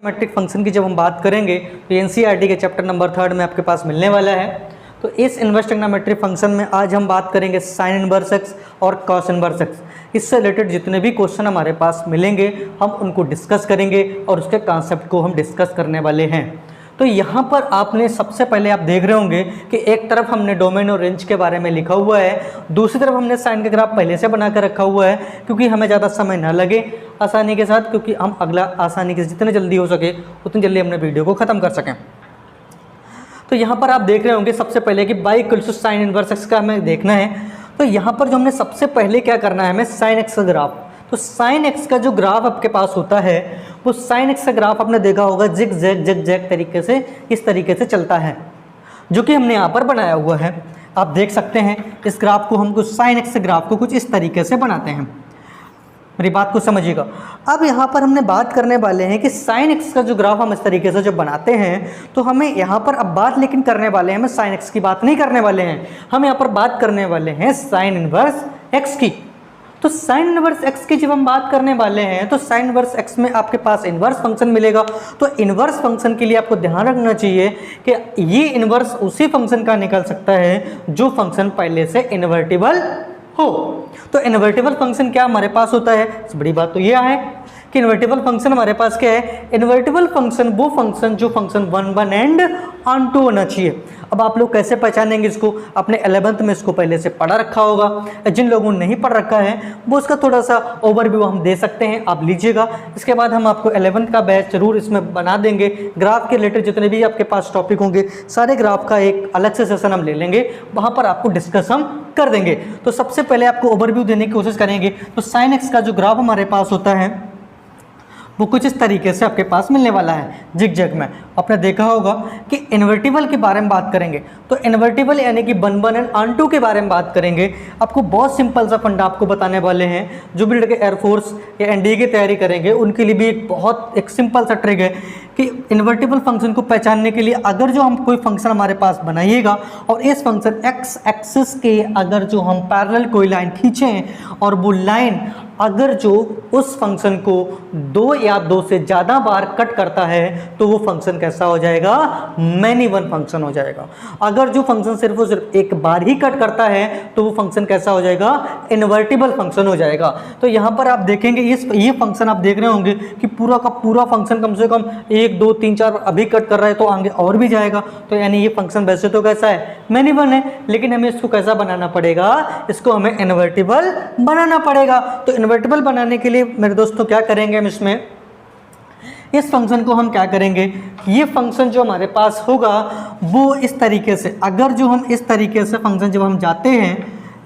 Matric function की जब हम बात करेंगे तो एनसीईआरटी के चैप्टर नंबर 3 में आपके पास मिलने वाला है। तो इस इन्वर्स ट्रिग्नोमेट्रिक फंक्शन में आज हम बात करेंगे साइन इन्वर्स एक्स और कॉस इन्वर्स एक्स। इससे रिलेटेड जितने भी क्वेश्चन हमारे पास मिलेंगे हम उनको डिस्कस करेंगे और उसके कॉन्सेप्ट को हम डिस्कस करने वाले हैं। तो यहाँ पर आपने सबसे पहले आप देख रहे होंगे कि एक तरफ हमने डोमेन और रेंज के बारे में लिखा हुआ है, दूसरी तरफ हमने साइन का ग्राफ पहले से बना कर रखा हुआ है क्योंकि हमें ज़्यादा समय ना लगे आसानी के साथ, क्योंकि हम अगला आसानी के जितने जल्दी हो सके उतनी जल्दी हमने वीडियो को ख़त्म कर सकें। तो यहाँ पर आप देख रहे होंगे सबसे पहले कि y equals to sine inverse x का हमें देखना है। तो यहाँ पर जो हमने सबसे पहले क्या करना है, हमें साइन एक्स का ग्राफ, तो साइन एक्स का जो ग्राफ आपके पास होता है वो साइन एक्स का ग्राफ आपने देखा होगा जिग जैग तरीके से इस तरीके से चलता है, जो कि हमने यहाँ पर बनाया हुआ है। आप देख सकते हैं इस ग्राफ को हम कुछ साइन एक्स ग्राफ को कुछ इस तरीके से बनाते हैं। मेरी बात को समझिएगा। अब यहाँ पर हमने बात करने वाले हैं कि साइन एक्स का जो ग्राफ हम इस तरीके से जब बनाते हैं तो हमें यहाँ पर अब बात लेकिन करने वाले हैं, हमें साइन एक्स की बात नहीं करने वाले हैं, हम यहाँ पर बात करने वाले हैं साइन इनवर्स एक्स की। तो साइन इनवर्स एक्स की जब हम बात करने वाले हैं तो साइन इनवर्स एक्स में आपके पास इनवर्स फंक्शन मिलेगा। तो इनवर्स फंक्शन के लिए आपको ध्यान रखना चाहिए कि ये इनवर्स उसी फंक्शन का निकल सकता है जो फंक्शन पहले से इन्वर्टिबल हो। तो इन्वर्टिबल फंक्शन क्या हमारे पास होता है, बड़ी बात तो यह है कि इन्वर्टिबल फंक्शन हमारे पास क्या है, इन्वर्टिबल फंक्शन वो फंक्शन जो फंक्शन 1 1 एंड ऑन टू होना चाहिए। अब आप लोग कैसे पहचानेंगे इसको, अपने 11th में इसको पहले से पढ़ा रखा होगा, जिन लोगों ने नहीं पढ़ रखा है वो उसका थोड़ा सा ओवरव्यू हम दे सकते हैं, आप लीजिएगा। इसके बाद हम आपको 11th का बैच जरूर इसमें बना देंगे। ग्राफ के रिलेटेड जितने भी आपके पास टॉपिक होंगे सारे ग्राफ का एक अलग से सेशन हम ले लेंगे, वहाँ पर आपको डिस्कस हम कर देंगे। तो सबसे पहले आपको ओवरव्यू देने की कोशिश करेंगे। तो साइन एक्स का जो ग्राफ हमारे पास होता है वो कुछ इस तरीके से आपके पास मिलने वाला है जिग जैग में। आपने देखा होगा कि इन्वर्टिबल के बारे में बात करेंगे तो इन्वर्टिबल यानी कि 1 1 एंड ऑन टू के बारे में बात करेंगे। आपको बहुत सिंपल सा फंडा आपको बताने वाले हैं, जो भी लड़के एयरफोर्स या एनडीए की तैयारी करेंगे उनके लिए भी एक सिंपल सा ट्रिक है कि इन्वर्टिबल फंक्शन को पहचानने के लिए अगर जो हम कोई फंक्शन हमारे पास बनाइएगा और इस फंक्शन एक्स एक्सिस के अगर जो हम पैरेलल कोई लाइन खींचें और वो लाइन अगर जो उस फंक्शन को 2 या 2 से ज़्यादा बार कट करता है तो वो फंक्शन कैसा हो जाएगा, मैनी वन फंक्शन हो जाएगा। अगर जो फंक्शन सिर्फ और सिर्फ एक बार ही कट करता है तो वो फंक्शन कैसा हो जाएगा, इन्वर्टिबल फंक्शन हो जाएगा। तो यहाँ पर आप देखेंगे ये फंक्शन आप देख रहे होंगे कि पूरा का पूरा फंक्शन कम से कम 1 2 3 4 अभी कट कर रहा है तो आगे और भी जाएगा। तो यानी ये फंक्शन वैसे तो कैसा है, मैनी वन है, लेकिन हमें इसको कैसा बनाना पड़ेगा, इसको हमें इन्वर्टिबल बनाना पड़ेगा। तो इन्वर्टिबल बनाने के लिए मेरे दोस्तों क्या करेंगे, हम इसमें इस फंक्शन को हम क्या करेंगे, ये फंक्शन जो हमारे पास होगा वो इस तरीके से, अगर जो हम इस तरीके से फंक्शन जब हम जाते हैं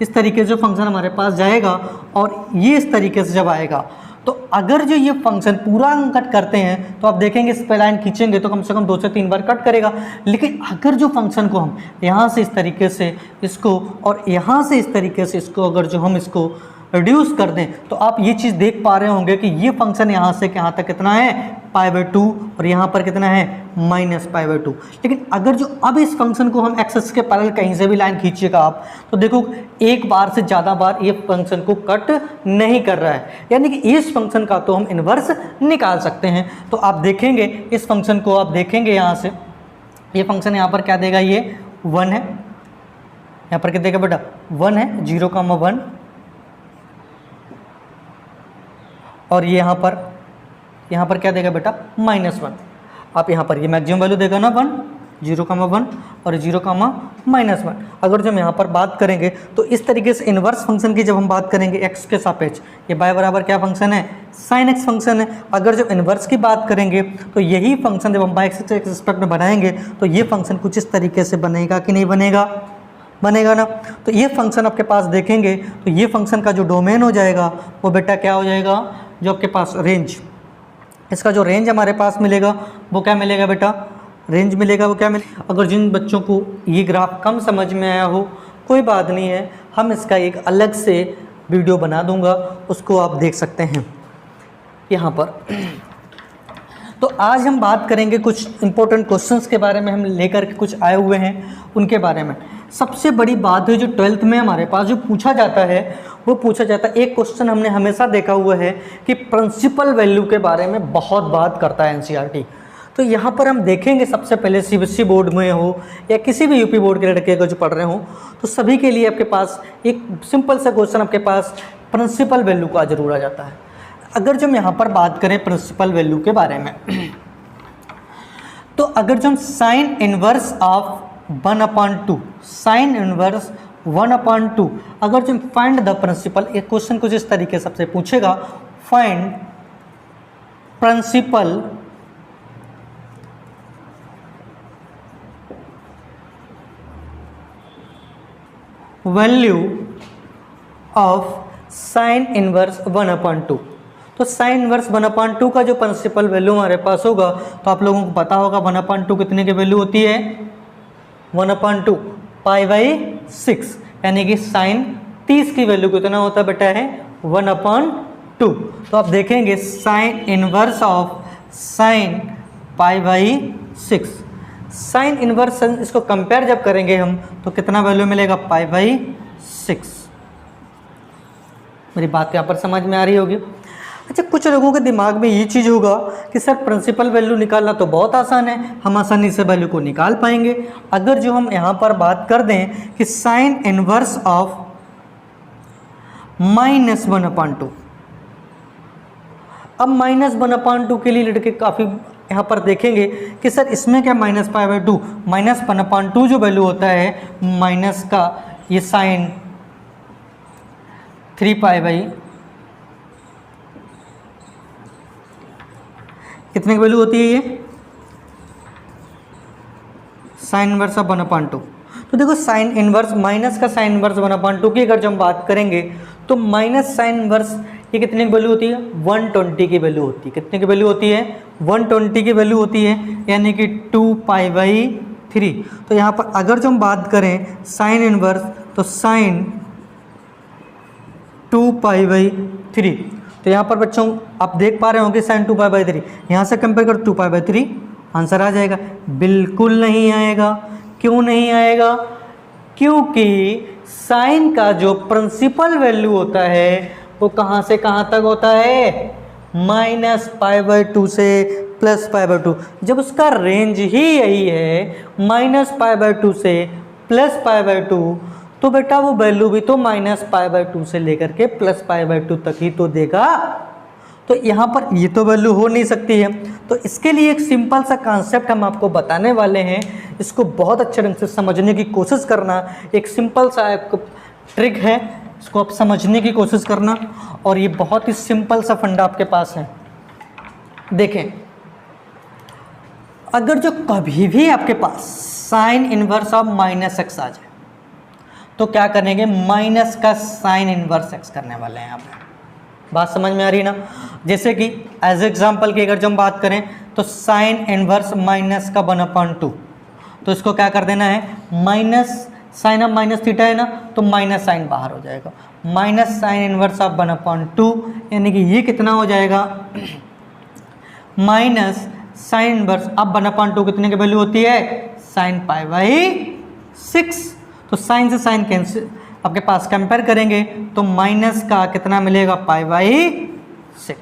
इस तरीके से जो फंक्शन हमारे पास जाएगा और ये इस तरीके से जब आएगा तो अगर जो ये फंक्शन पूरा हम कट करते हैं तो आप देखेंगे इस पे लाइन खींचेंगे तो कम से कम 2 से 3 बार कट करेगा। लेकिन अगर जो फंक्शन को हम यहाँ से इस तरीके से इसको और यहाँ से इस तरीके से इसको अगर जो हम इसको रिड्यूस कर दें तो आप ये चीज़ देख पा रहे होंगे कि ये फंक्शन यहाँ से यहाँ तक कितना है, π/2 और यहाँ पर कितना है, -π/2। लेकिन अगर जो अब इस फंक्शन को हम एक्सेस के पैरेलल कहीं से भी लाइन खींचिएगा आप तो देखो एक बार से ज़्यादा बार ये फंक्शन को कट नहीं कर रहा है, यानी कि इस फंक्शन का तो हम इन्वर्स निकाल सकते हैं। तो आप देखेंगे इस फंक्शन को, आप देखेंगे यहाँ से ये फंक्शन यहाँ पर क्या देगा, ये 1 है, यहाँ पर क्या देगा बेटा, 1 है, 0,1 और ये यहाँ पर क्या देगा बेटा, -1। आप यहाँ पर ये मैक्सिमम वैल्यू देगा ना 1, 0,1 और 0,-1। अगर जब हम यहाँ पर बात करेंगे तो इस तरीके से इन्वर्स फंक्शन की जब हम बात करेंगे x के सापेक्ष, ये y बराबर क्या फंक्शन है, साइन x फंक्शन है। अगर जब इन्वर्स की बात करेंगे तो यही फंक्शन जब हम y के रिस्पेक्ट में बनाएंगे तो ये फंक्शन कुछ इस तरीके से बनेगा कि नहीं बनेगा, बनेगा ना। तो ये फंक्शन आपके पास देखेंगे तो ये फंक्शन का जो डोमेन हो जाएगा वो बेटा क्या हो जाएगा, जो आपके पास रेंज, इसका जो रेंज हमारे पास मिलेगा वो क्या मिलेगा बेटा, रेंज मिलेगा। वो क्या मिलेगा, अगर जिन बच्चों को ये ग्राफ कम समझ में आया हो कोई बात नहीं है, हम इसका एक अलग से वीडियो बना दूंगा, उसको आप देख सकते हैं यहाँ पर। तो आज हम बात करेंगे कुछ इंपॉर्टेंट क्वेश्चंस के बारे में, हम लेकर के कुछ आए हुए हैं उनके बारे में। सबसे बड़ी बात है जो 12th में हमारे पास जो पूछा जाता है वो पूछा जाता है, एक क्वेश्चन हमने हमेशा देखा हुआ है कि प्रिंसिपल वैल्यू के बारे में बहुत बात करता है एनसीईआरटी। तो यहाँ पर हम देखेंगे सबसे पहले सीबीएसई बोर्ड में हो या किसी भी यूपी बोर्ड के लड़के को जो पढ़ रहे हो, तो सभी के लिए आपके पास एक सिंपल सा क्वेश्चन आपके पास प्रिंसिपल वैल्यू का जरूर आ जाता है। अगर जो हम यहाँ पर बात करें प्रिंसिपल वैल्यू के बारे में, तो अगर जो हम sine inverse of 1/2, sine inverse 1/2, अगर जो फाइंड द प्रिंसिपल, एक क्वेश्चन कुछ इस तरीके से आपसे पूछेगा, find principal value of sine inverse 1/2। तो साइन इनवर्स 1/2 का जो प्रिंसिपल वैल्यू हमारे पास होगा, तो आप लोगों को पता होगा 1/2 कितने की वैल्यू होती है, 1/2 π/6, यानी कि साइन 30 की वैल्यू कितना होता है बेटा है 1/2। तो आप देखेंगे sine inverse of sine π/6, sine inverse इसको कंपेयर जब करेंगे हम तो कितना वैल्यू मिलेगा π/6। मेरी बात यहाँ पर समझ में आ रही होगी। अच्छा, कुछ लोगों के दिमाग में ये चीज़ होगा कि सर प्रिंसिपल वैल्यू निकालना तो बहुत आसान है, हम आसानी से वैल्यू को निकाल पाएंगे। अगर जो हम यहाँ पर बात कर दें कि साइन इनवर्स ऑफ -1/2, अब -1/2 के लिए लड़के काफ़ी यहाँ पर देखेंगे कि सर इसमें क्या -π/2, -1/2 जो वैल्यू होता है माइनस का ये साइन 3π कितने की वैल्यू होती है ये साइन इनवर्स ऑफ 1/2। तो देखो साइन इनवर्स माइनस का साइन इनवर्स 1/2 की अगर जो हम बात करेंगे तो माइनस साइन इनवर्स ये कितने की वैल्यू होती है 120 की वैल्यू होती है। कितने की वैल्यू होती है 120 की वैल्यू होती है, यानी कि 2π/3। तो यहाँ पर अगर जो हम बात करें साइन इनवर्स, तो साइन 2π/3, तो यहाँ पर बच्चों आप देख पा रहे होंगे साइन 2π/3, यहाँ से कंपेयर कर 2π/3 आंसर आ जाएगा। बिल्कुल नहीं आएगा। क्यों नहीं आएगा? क्योंकि साइन का जो प्रिंसिपल वैल्यू होता है वो कहाँ से कहाँ तक होता है -π/2 से +π/2। जब उसका रेंज ही यही है -π/2 से +π/2, तो बेटा वो वैल्यू भी तो -π/2 से लेकर के +π/2 तक ही तो देगा। तो यहाँ पर ये तो वैल्यू हो नहीं सकती है। तो इसके लिए एक सिंपल सा कॉन्सेप्ट हम आपको बताने वाले हैं, इसको बहुत अच्छे ढंग से समझने की कोशिश करना। एक सिंपल सा एक ट्रिक है, इसको आप समझने की कोशिश करना, और ये बहुत ही सिंपल सा फंडा आपके पास है। देखें, अगर जो कभी भी आपके पास साइन इनवर्स ऑफ -x आ जाए तो क्या करेंगे, माइनस का साइन इनवर्स x करने वाले हैं। यहाँ पे बात समझ में आ रही ना। जैसे कि एज एग्जांपल की अगर जो हम बात करें तो साइन इनवर्स माइनस का 1/2, तो इसको क्या कर देना है माइनस साइन ऑफ -θ है ना, तो माइनस साइन बाहर हो जाएगा, माइनस साइन इनवर्स ऑफ 1/2, यानी कि ये कितना हो जाएगा माइनस साइन इनवर्स। अब 1/2 कितने की वैल्यू होती है साइन π/6। तो साइन से साइन कैंसिल आपके पास कंपेयर करेंगे तो माइनस का कितना मिलेगा π/6।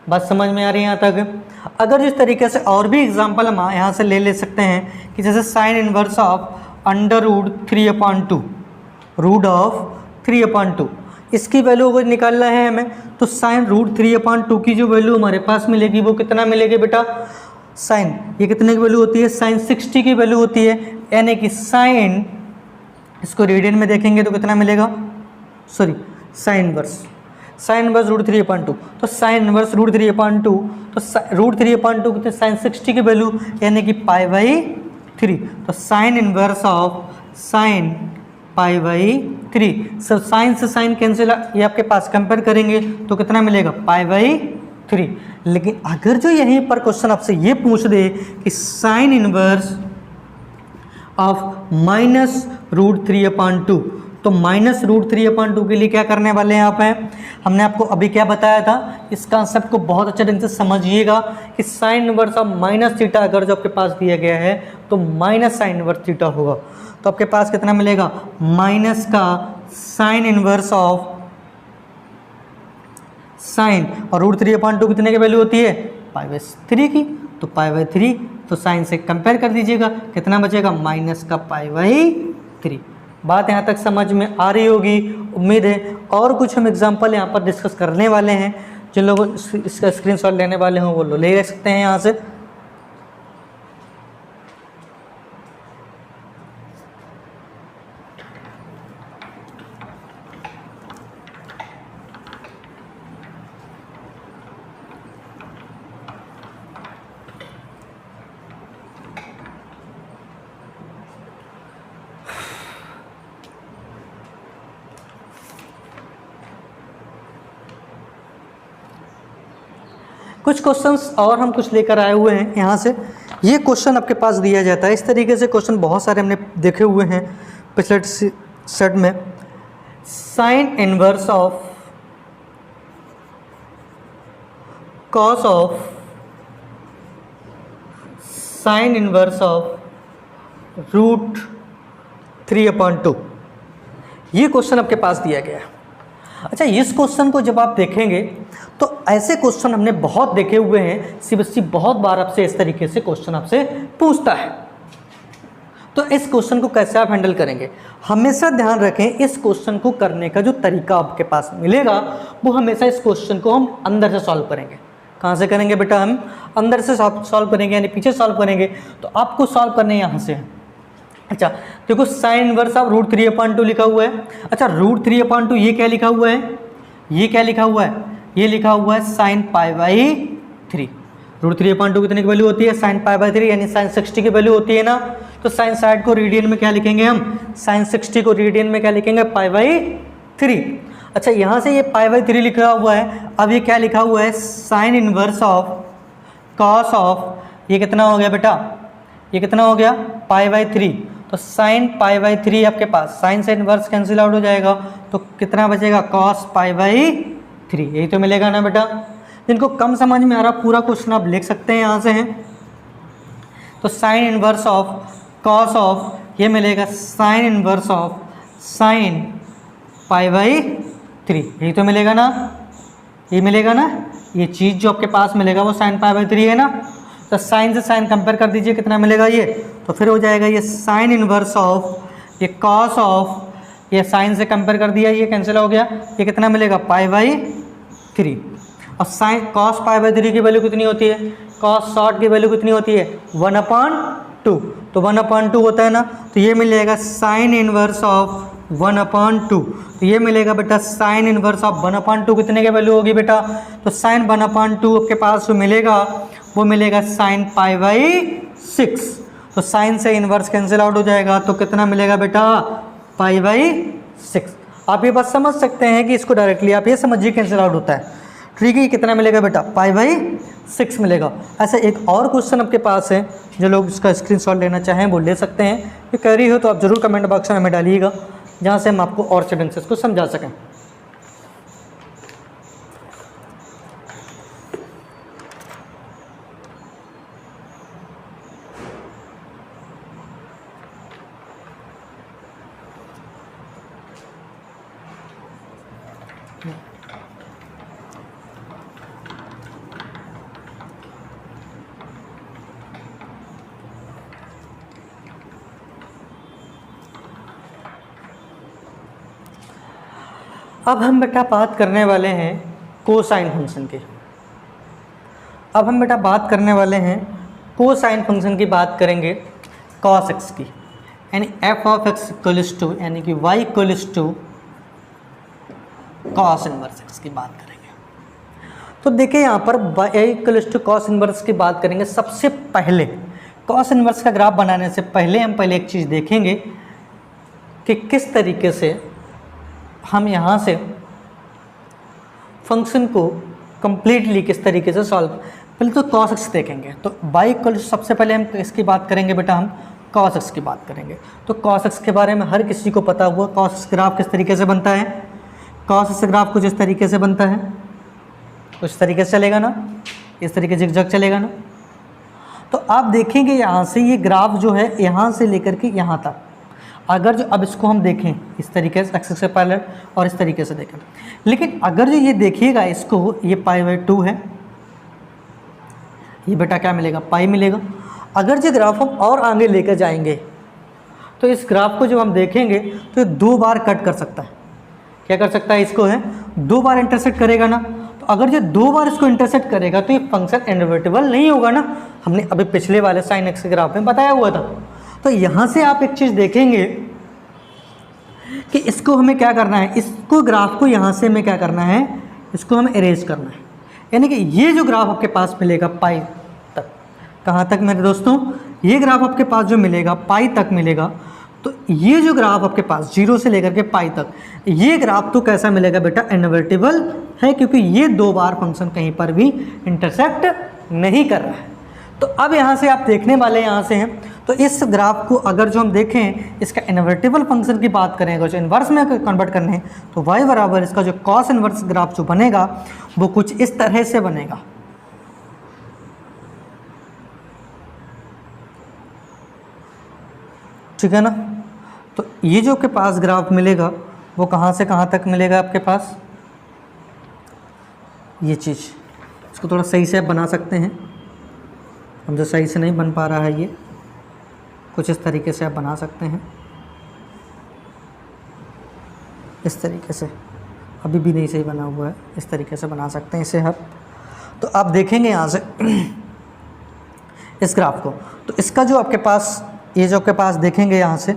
बात समझ में आ रही है यहाँ तक। अगर जिस तरीके से और भी एग्जांपल हम यहाँ से ले सकते हैं कि जैसे साइन इनवर्स ऑफ √3/2, √3/2, इसकी वैल्यू अगर निकालना है हमें, तो साइन √3/2 की जो वैल्यू हमारे पास मिलेगी वो कितना मिलेगी बेटा, साइन ये कितने की वैल्यू होती है साइन 60 की वैल्यू होती है, यानी कि साइन, इसको रेडियन में देखेंगे तो कितना मिलेगा, सॉरी साइन इनवर्स √3/2, तो साइन इनवर्स √3/2, तो √3/2 कितने साइन 60 की वैल्यू यानी कि π/3, तो साइन इनवर्स ऑफ साइन π/3। सर साइन से साइन कैंसिल, ये आपके पास कंपेयर करेंगे तो कितना मिलेगा π/3। लेकिन अगर जो यहीं पर क्वेश्चन आपसे ये पूछ दे कि साइन इनवर्स ऑफ -√3/2, तो तो -√3/2 के लिए क्या करने वाले हैं यहाँ पे, हमने आपको अभी क्या बताया था, इस कॉन्सेप्ट को बहुत अच्छे ढंग से समझिएगा कि साइन इनवर्स ऑफ -θ अगर जो आपके पास दिया गया है तो माइनस साइन इनवर्स थीटा होगा। तो आपके पास कितना मिलेगा, माइनस का साइन इनवर्स ऑफ साइन, और √3/2 कितने की वैल्यू होती है, π/3 की, तो π/3, तो साइन से कंपेयर कर दीजिएगा, कितना बचेगा, माइनस का π/3। बात यहाँ तक समझ में आ रही होगी उम्मीद है। और कुछ हम एग्जांपल यहाँ पर डिस्कस करने वाले हैं, जिन लोगों इसका स्क्रीनशॉट लेने वाले हों वो ले सकते हैं यहाँ से। कुछ क्वेश्चंस और हम कुछ लेकर आए हुए हैं यहाँ से। ये क्वेश्चन आपके पास दिया जाता है इस तरीके से, क्वेश्चन बहुत सारे हमने देखे हुए हैं पिछले सेट में। Sign inverse of cos of sine inverse of √3/2, ये क्वेश्चन आपके पास दिया गया है। अच्छा, इस क्वेश्चन को जब आप देखेंगे तो ऐसे क्वेश्चन हमने बहुत देखे हुए हैं, सीबीएसई बहुत बार आपसे इस तरीके से क्वेश्चन आपसे पूछता है। तो इस क्वेश्चन को कैसे आप हैंडल करेंगे, हमेशा ध्यान रखें इस क्वेश्चन को करने का जो तरीका आपके पास मिलेगा वो हमेशा इस क्वेश्चन को हम अंदर से सॉल्व करेंगे। कहाँ से करेंगे बेटा, हम अंदर से सॉल्व करेंगे, यानी पीछे सॉल्व करेंगे। तो आपको सॉल्व करने यहाँ से है। अच्छा देखो, साइन इनवर्स ऑफ √3/2 लिखा हुआ है। अच्छा, √3/2 ये क्या लिखा हुआ है, ये क्या लिखा हुआ है, ये लिखा हुआ है साइन π/3। √3/2 कितने की वैल्यू होती है, साइन π/3, यानी साइन 60 की वैल्यू होती है ना। तो साइन 60 को रेडियन में क्या लिखेंगे हम, साइन 60 को रेडियन में क्या लिखेंगे, π/3। अच्छा, यहाँ से ये π/3 लिखा हुआ है। अब ये क्या लिखा हुआ है, sine inverse of cos of, ये कितना हो गया बेटा, ये कितना हो गया, π/3। तो साइन π/3 आपके पास, साइन से इनवर्स कैंसिल आउट हो जाएगा, तो कितना बचेगा, कॉस π/3। यही तो मिलेगा ना बेटा। जिनको कम समझ में आ रहा पूरा क्वेश्चन आप लिख सकते हैं यहाँ से हैं। तो sine inverse of cos of, ये मिलेगा साइन इनवर्स ऑफ साइन π/3। यही तो मिलेगा ना, ये मिलेगा ना, ये चीज़ जो आपके पास मिलेगा वो साइन π/3 है ना। तो साइन से साइन कंपेयर कर दीजिए, कितना मिलेगा ये, तो फिर हो जाएगा ये साइन इनवर्स ऑफ, ये कॉस ऑफ, ये साइन से कंपेयर कर दिया, ये कैंसिल हो गया, ये कितना मिलेगा, π/3। और साइन कॉस π/3 की वैल्यू कितनी होती है, कॉस शॉर्ट की वैल्यू कितनी होती है, 1/2। तो 1/2 होता है ना, तो ये मिलेगा साइन इनवर्स ऑफ 1/2। तो ये मिलेगा बेटा साइन इनवर्स ऑफ 1/2 कितने की वैल्यू होगी बेटा, तो साइन 1/2 आपके पास जो मिलेगा वो मिलेगा साइन π/6। तो साइन से इनवर्स कैंसिल आउट हो जाएगा, तो कितना मिलेगा बेटा, π/6। आप ये बात समझ सकते हैं कि इसको डायरेक्टली आप ये समझिए कैंसिल आउट होता है, ठीक है। कितना मिलेगा बेटा, π/6 मिलेगा। ऐसा एक और क्वेश्चन आपके पास है, जो लोग इसका स्क्रीनशॉट लेना चाहें वो ले सकते हैं। ये क्वेरी हो तो आप ज़रूर कमेंट बॉक्स में हमें डालिएगा, जहाँ से हम आपको और अच्छे ढंग से इसको समझा सकें। अब हम बेटा बात करने वाले हैं कोसाइन फंक्शन की। अब हम बेटा बात करने वाले हैं कोसाइन फंक्शन की, बात करेंगे cos x की, यानी f of x equals to, यानी कि y equals to cos inverse x की बात करेंगे। तो देखिए यहाँ पर y equals to cos inverse की बात करेंगे। सबसे पहले cos इनवर्स का ग्राफ बनाने से पहले हम पहले एक चीज़ देखेंगे कि किस तरीके से हम यहाँ से फंक्शन को कंप्लीटली किस तरीके से सॉल्व, पहले तो cos x देखेंगे। तो y इक्वल सबसे पहले हम इसकी बात करेंगे बेटा, हम कॉस एक्स की बात करेंगे। तो कॉस एक्स के बारे में हर किसी को पता हुआ कॉस एक्स ग्राफ किस तरीके से बनता है। कॉस एक्स ग्राफ कुछ इस तरीके से बनता है, कुछ तरीके से चलेगा ना, इस तरीके से जिगजैग चलेगा ना। तो आप देखेंगे यहाँ से ये ग्राफ जो है यहाँ से लेकर के यहाँ तक, अगर जो अब इसको हम देखें इस तरीके से एक्सिस से पैरेलल और इस तरीके से देखें, लेकिन अगर जो ये देखिएगा इसको, ये π/2 है, ये बेटा क्या मिलेगा, पाई मिलेगा। अगर जो ग्राफ हम और आगे लेकर जाएंगे तो इस ग्राफ को जब हम देखेंगे तो 2 बार कट कर सकता है। क्या कर सकता है, इसको है 2 बार इंटरसेक्ट करेगा ना। तो अगर जो 2 बार इसको इंटरसेक्ट करेगा तो ये फंक्शन इनवर्टिबल नहीं होगा ना, हमने अभी पिछले वाले साइन एक्स के ग्राफ में बताया हुआ था। तो यहाँ से आप एक चीज़ देखेंगे कि इसको हमें क्या करना है, इसको ग्राफ को यहाँ से हमें क्या करना है, इसको हमें इरेज करना है। यानी कि ये जो ग्राफ आपके पास मिलेगा पाई तक, कहाँ तक मेरे दोस्तों, ये ग्राफ आपके पास जो मिलेगा पाई तक मिलेगा। तो ये जो ग्राफ आपके पास 0 से लेकर के पाई तक, ये ग्राफ तो कैसा मिलेगा बेटा, इनवर्टिबल है, क्योंकि ये 2 बार फंक्शन कहीं पर भी इंटरसेक्ट नहीं कर रहा है। तो अब यहाँ से आप देखने वाले यहाँ से हैं, तो इस ग्राफ को अगर जो हम देखें इसका इनवर्टिबल फंक्शन की बात करें, अगर जो इन्वर्स में कन्वर्ट करने हैं तो y बराबर इसका जो कॉस इन्वर्स ग्राफ जो बनेगा वो कुछ इस तरह से बनेगा। ठीक है ना। तो ये जो आपके पास ग्राफ मिलेगा वो कहाँ से कहाँ तक मिलेगा आपके पास, ये चीज़, इसको थोड़ा सही से आप बना सकते हैं, हम जो सही से नहीं बन पा रहा है, ये कुछ इस तरीके से आप बना सकते हैं, इस तरीके से, अभी भी नहीं सही बना हुआ है, इस तरीके से बना सकते हैं इसे आप। तो आप देखेंगे यहाँ से इस ग्राफ को, तो इसका जो आपके पास, ये जो आपके पास देखेंगे यहाँ से,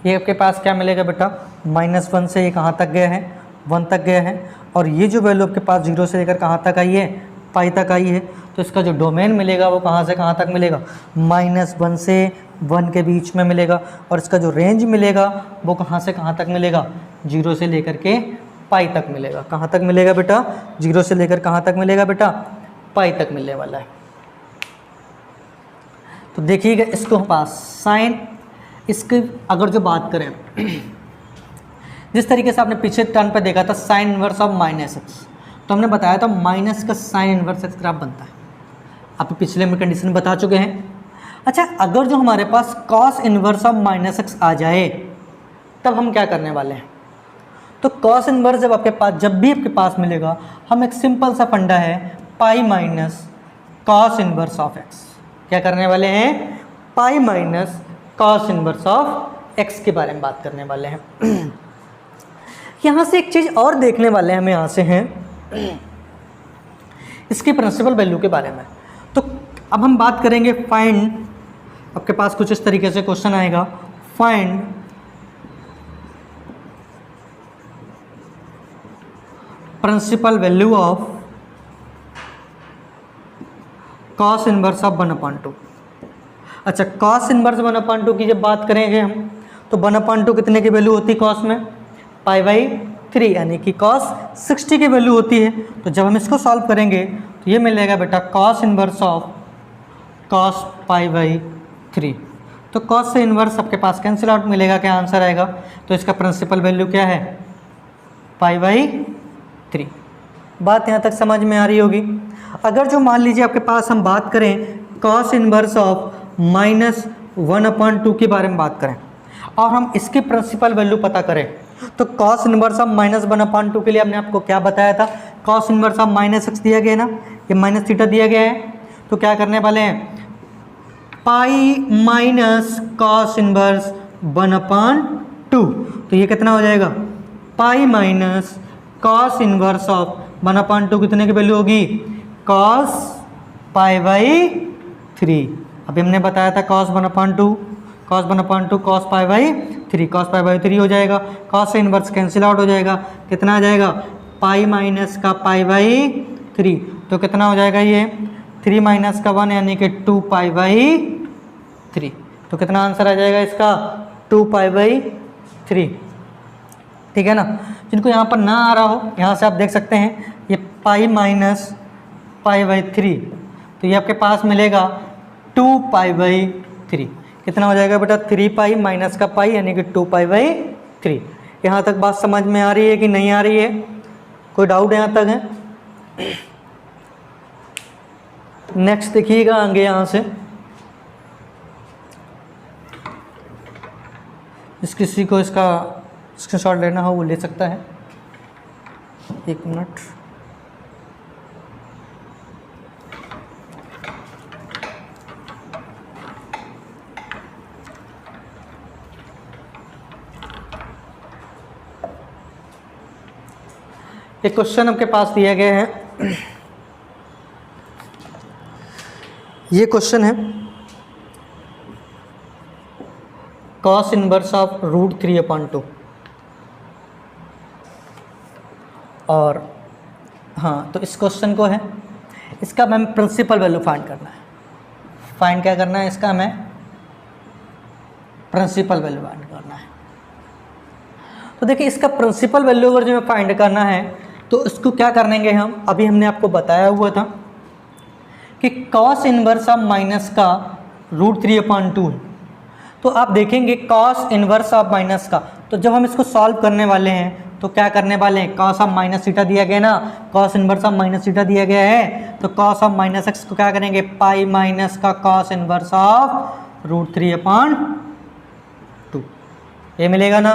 ये आपके पास क्या मिलेगा बेटा, -1 से ये कहाँ तक गया है, 1 तक गया है, और ये जो वैल्यू आपके पास 0 से लेकर कहाँ तक आई है, पाई तक आई है। तो इसका जो डोमेन मिलेगा वो कहाँ से कहाँ तक मिलेगा, -1 से 1 के बीच में मिलेगा, और इसका जो रेंज मिलेगा वो कहाँ से कहाँ तक मिलेगा, 0 से लेकर के पाई तक मिलेगा। कहाँ तक मिलेगा बेटा, 0 से लेकर कहाँ तक मिलेगा बेटा, पाई तक मिलने वाला है। तो देखिएगा इसको पास साइन, इसकी अगर जो बात करें जिस तरीके से आपने पीछे टर्न पे देखा था साइन इनवर्स ऑफ -x, तो हमने बताया था माइनस का साइन इनवर्स x ग्राफ बनता है, आप पिछले में कंडीशन बता चुके हैं। अच्छा, अगर जो हमारे पास कॉस इनवर्स ऑफ -x आ जाए तब हम क्या करने वाले हैं, तो कॉस इनवर्स जब भी आपके पास मिलेगा, हम एक सिंपल सा फंडा है pi minus cos inverse of x, क्या करने वाले हैं, pi minus cos inverse of x के बारे में बात करने वाले हैं। यहाँ से एक चीज़ और देखने वाले हैं हम, यहाँ से हैं इसकी प्रिंसिपल वैल्यू के बारे में। तो अब हम बात करेंगे फाइंड, आपके पास कुछ इस तरीके से क्वेश्चन आएगा, find principal value of cos inverse of 1/2। अच्छा, कॉस इनवर्स 1/2 की जब बात करेंगे हम, तो 1/2 कितने की वैल्यू होती है कॉस में, π/3, यानी कि कॉस 60 की वैल्यू होती है। तो जब हम इसको सॉल्व करेंगे तो ये मिलेगा बेटा कॉस इनवर्स ऑफ कॉस π/3। तो कॉस से इनवर्स आपके पास कैंसिल आउट मिलेगा, क्या आंसर आएगा, तो इसका प्रिंसिपल वैल्यू क्या है, π/3। बात यहाँ तक समझ में आ रही होगी। अगर जो मान लीजिए आपके पास हम बात करें कॉस इनवर्स ऑफ -1/2 के बारे में बात करें और हम इसकी प्रिंसिपल वैल्यू पता करें, तो कॉस इनवर्स ऑफ -1/2 के लिए हमने आपको क्या बताया था, कॉस इनवर्स ऑफ -x दिया गया ना, ये -θ दिया गया है। तो क्या करने वाले हैं, पाई माइनस कॉस इनवर्स 1/2, तो ये कितना हो जाएगा, pi minus cos inverse of 1/2 कितने की वैल्यू होगी, कॉस π/3। अभी हमने बताया था कॉस 1/2, कॉस 1/2 कॉस π/3, कॉस π/3 हो जाएगा, कॉस से इनवर्स कैंसिल आउट हो जाएगा, कितना आ जाएगा, पाई माइनस का π/3, तो कितना हो जाएगा ये 3 माइनस का 1 यानी कि 2π/3। तो कितना आंसर आ जाएगा इसका, 2π/3। ठीक है ना। जिनको यहाँ पर ना आ रहा हो, यहाँ से आप देख सकते हैं ये पाई माइनस π/3, तो ये आपके पास मिलेगा 2π/3, कितना हो जाएगा बेटा 3 पाई माइनस का पाई यानी कि 2 पाई बाई 3। यहाँ तक बात समझ में आ रही है कि नहीं आ रही है? कोई डाउट यहाँ तक है? नेक्स्ट देखिएगा आगे यहाँ से, जिस किसी को इसका स्क्रीनशॉट लेना हो वो ले सकता है। 1 मिनट। एक क्वेश्चन आपके पास दिया गया है, ये क्वेश्चन है cos इनवर्स ऑफ √3/2 और हाँ, तो इस क्वेश्चन को है, इसका हमें प्रिंसिपल वैल्यू फाइंड करना है। फाइंड क्या करना है इसका? हमें प्रिंसिपल वैल्यू फाइंड करना है। तो देखिए इसका प्रिंसिपल वैल्यू अगर जो हमें फाइंड करना है तो इसको क्या करेंगे हम, अभी हमने आपको बताया हुआ था कि cos इनवर्स ऑफ माइनस का √3/2 है। तो आप देखेंगे cos इनवर्स ऑफ माइनस का, तो जब हम इसको सॉल्व करने वाले हैं तो क्या करने वाले हैं, cos ऑफ माइनस थीटा दिया गया ना, cos inverse of minus theta दिया गया है, तो cos ऑफ माइनस एक्स को क्या करेंगे, पाई माइनस का cos इनवर्स ऑफ √3/2 ये मिलेगा ना।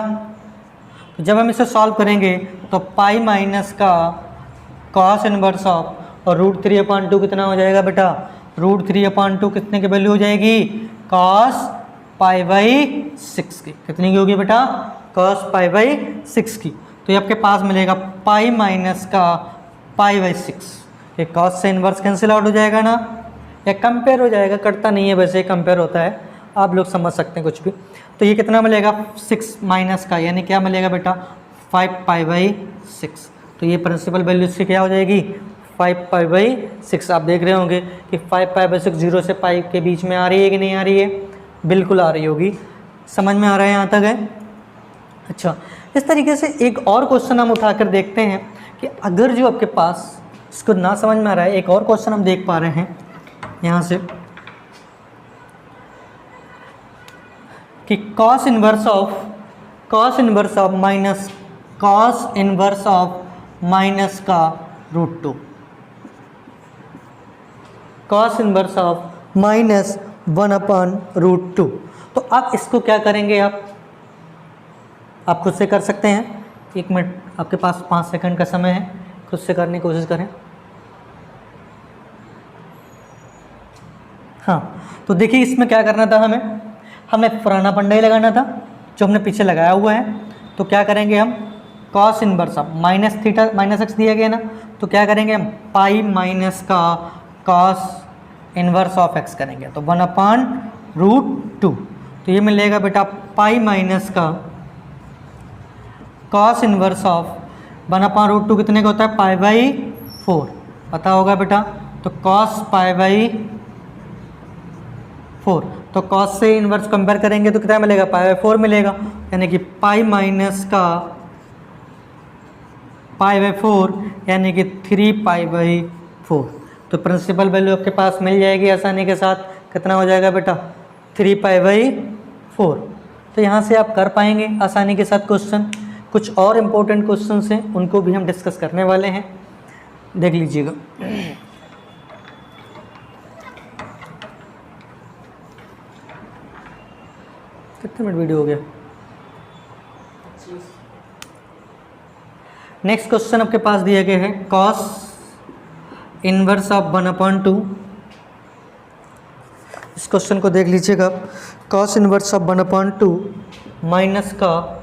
तो जब हम इसे सॉल्व करेंगे तो पाई माइनस का cos इनवर्स ऑफ और √3/2 कितना हो जाएगा बेटा, √3/2 कितने की वैल्यू हो जाएगी, cos π/6 की। कितनी की होगी बेटा, cos π/6 की। तो ये आपके पास मिलेगा पाई माइनस का π/6। ये cos से इन्वर्स कैंसिल आउट हो जाएगा ना, या कंपेयर हो जाएगा, कटता नहीं है वैसे कंपेयर होता है, आप लोग समझ सकते हैं कुछ भी। तो ये कितना मिलेगा 6 माइनस का, यानी क्या मिलेगा बेटा 5 π/6। तो ये प्रिंसिपल वैल्यू इसकी क्या हो जाएगी 5 π/6। आप देख रहे होंगे कि 5 π/6 0 से पाई के बीच में आ रही है कि नहीं आ रही है, बिल्कुल आ रही होगी। समझ में आ रहा है यहाँ तक है? अच्छा, इस तरीके से एक और क्वेश्चन हम उठाकर देखते हैं कि अगर जो आपके पास इसको ना समझ में आ रहा है, एक और क्वेश्चन हम देख पा रहे हैं यहाँ से कि cos inverse of minus cos inverse of minus का √2, cos इनवर्स ऑफ माइनस 1/√2। तो आप इसको क्या करेंगे, आप खुद से कर सकते हैं। 1 मिनट, आपके पास 5 सेकंड का समय है, खुद से करने की कोशिश करें। हाँ, तो देखिए इसमें क्या करना था, हमें पुराना फंडा ही लगाना था जो हमने पीछे लगाया हुआ है। तो क्या करेंगे हम, cos inverse of minus theta minus x दिया गया ना, तो क्या करेंगे हम पाई माइनस का cos इनवर्स ऑफ एक्स करेंगे, तो 1/√2। तो ये मिलेगा बेटा पाई माइनस का cos इनवर्स ऑफ 1/√2 कितने का होता है, π/4 पता होगा बेटा। तो cos π/4, तो cos से इनवर्स कंपेयर करेंगे तो कितना मिलेगा, π/4 मिलेगा, यानी कि पाई माइनस का π/4 यानी कि 3π/4। तो प्रिंसिपल वैल्यू आपके पास मिल जाएगी आसानी के साथ। कितना हो जाएगा बेटा 3π/4। तो यहाँ से आप कर पाएंगे आसानी के साथ क्वेश्चन। कुछ और इम्पोर्टेंट क्वेश्चन हैं उनको भी हम डिस्कस करने वाले हैं, देख लीजिएगा। कितने मिनट वीडियो हो गया। नेक्स्ट क्वेश्चन आपके पास दिया गया है cos इनवर्स ऑफ 1/2। इस क्वेश्चन को देख लीजिएगा, cos इनवर्स ऑफ 1/2 माइनस का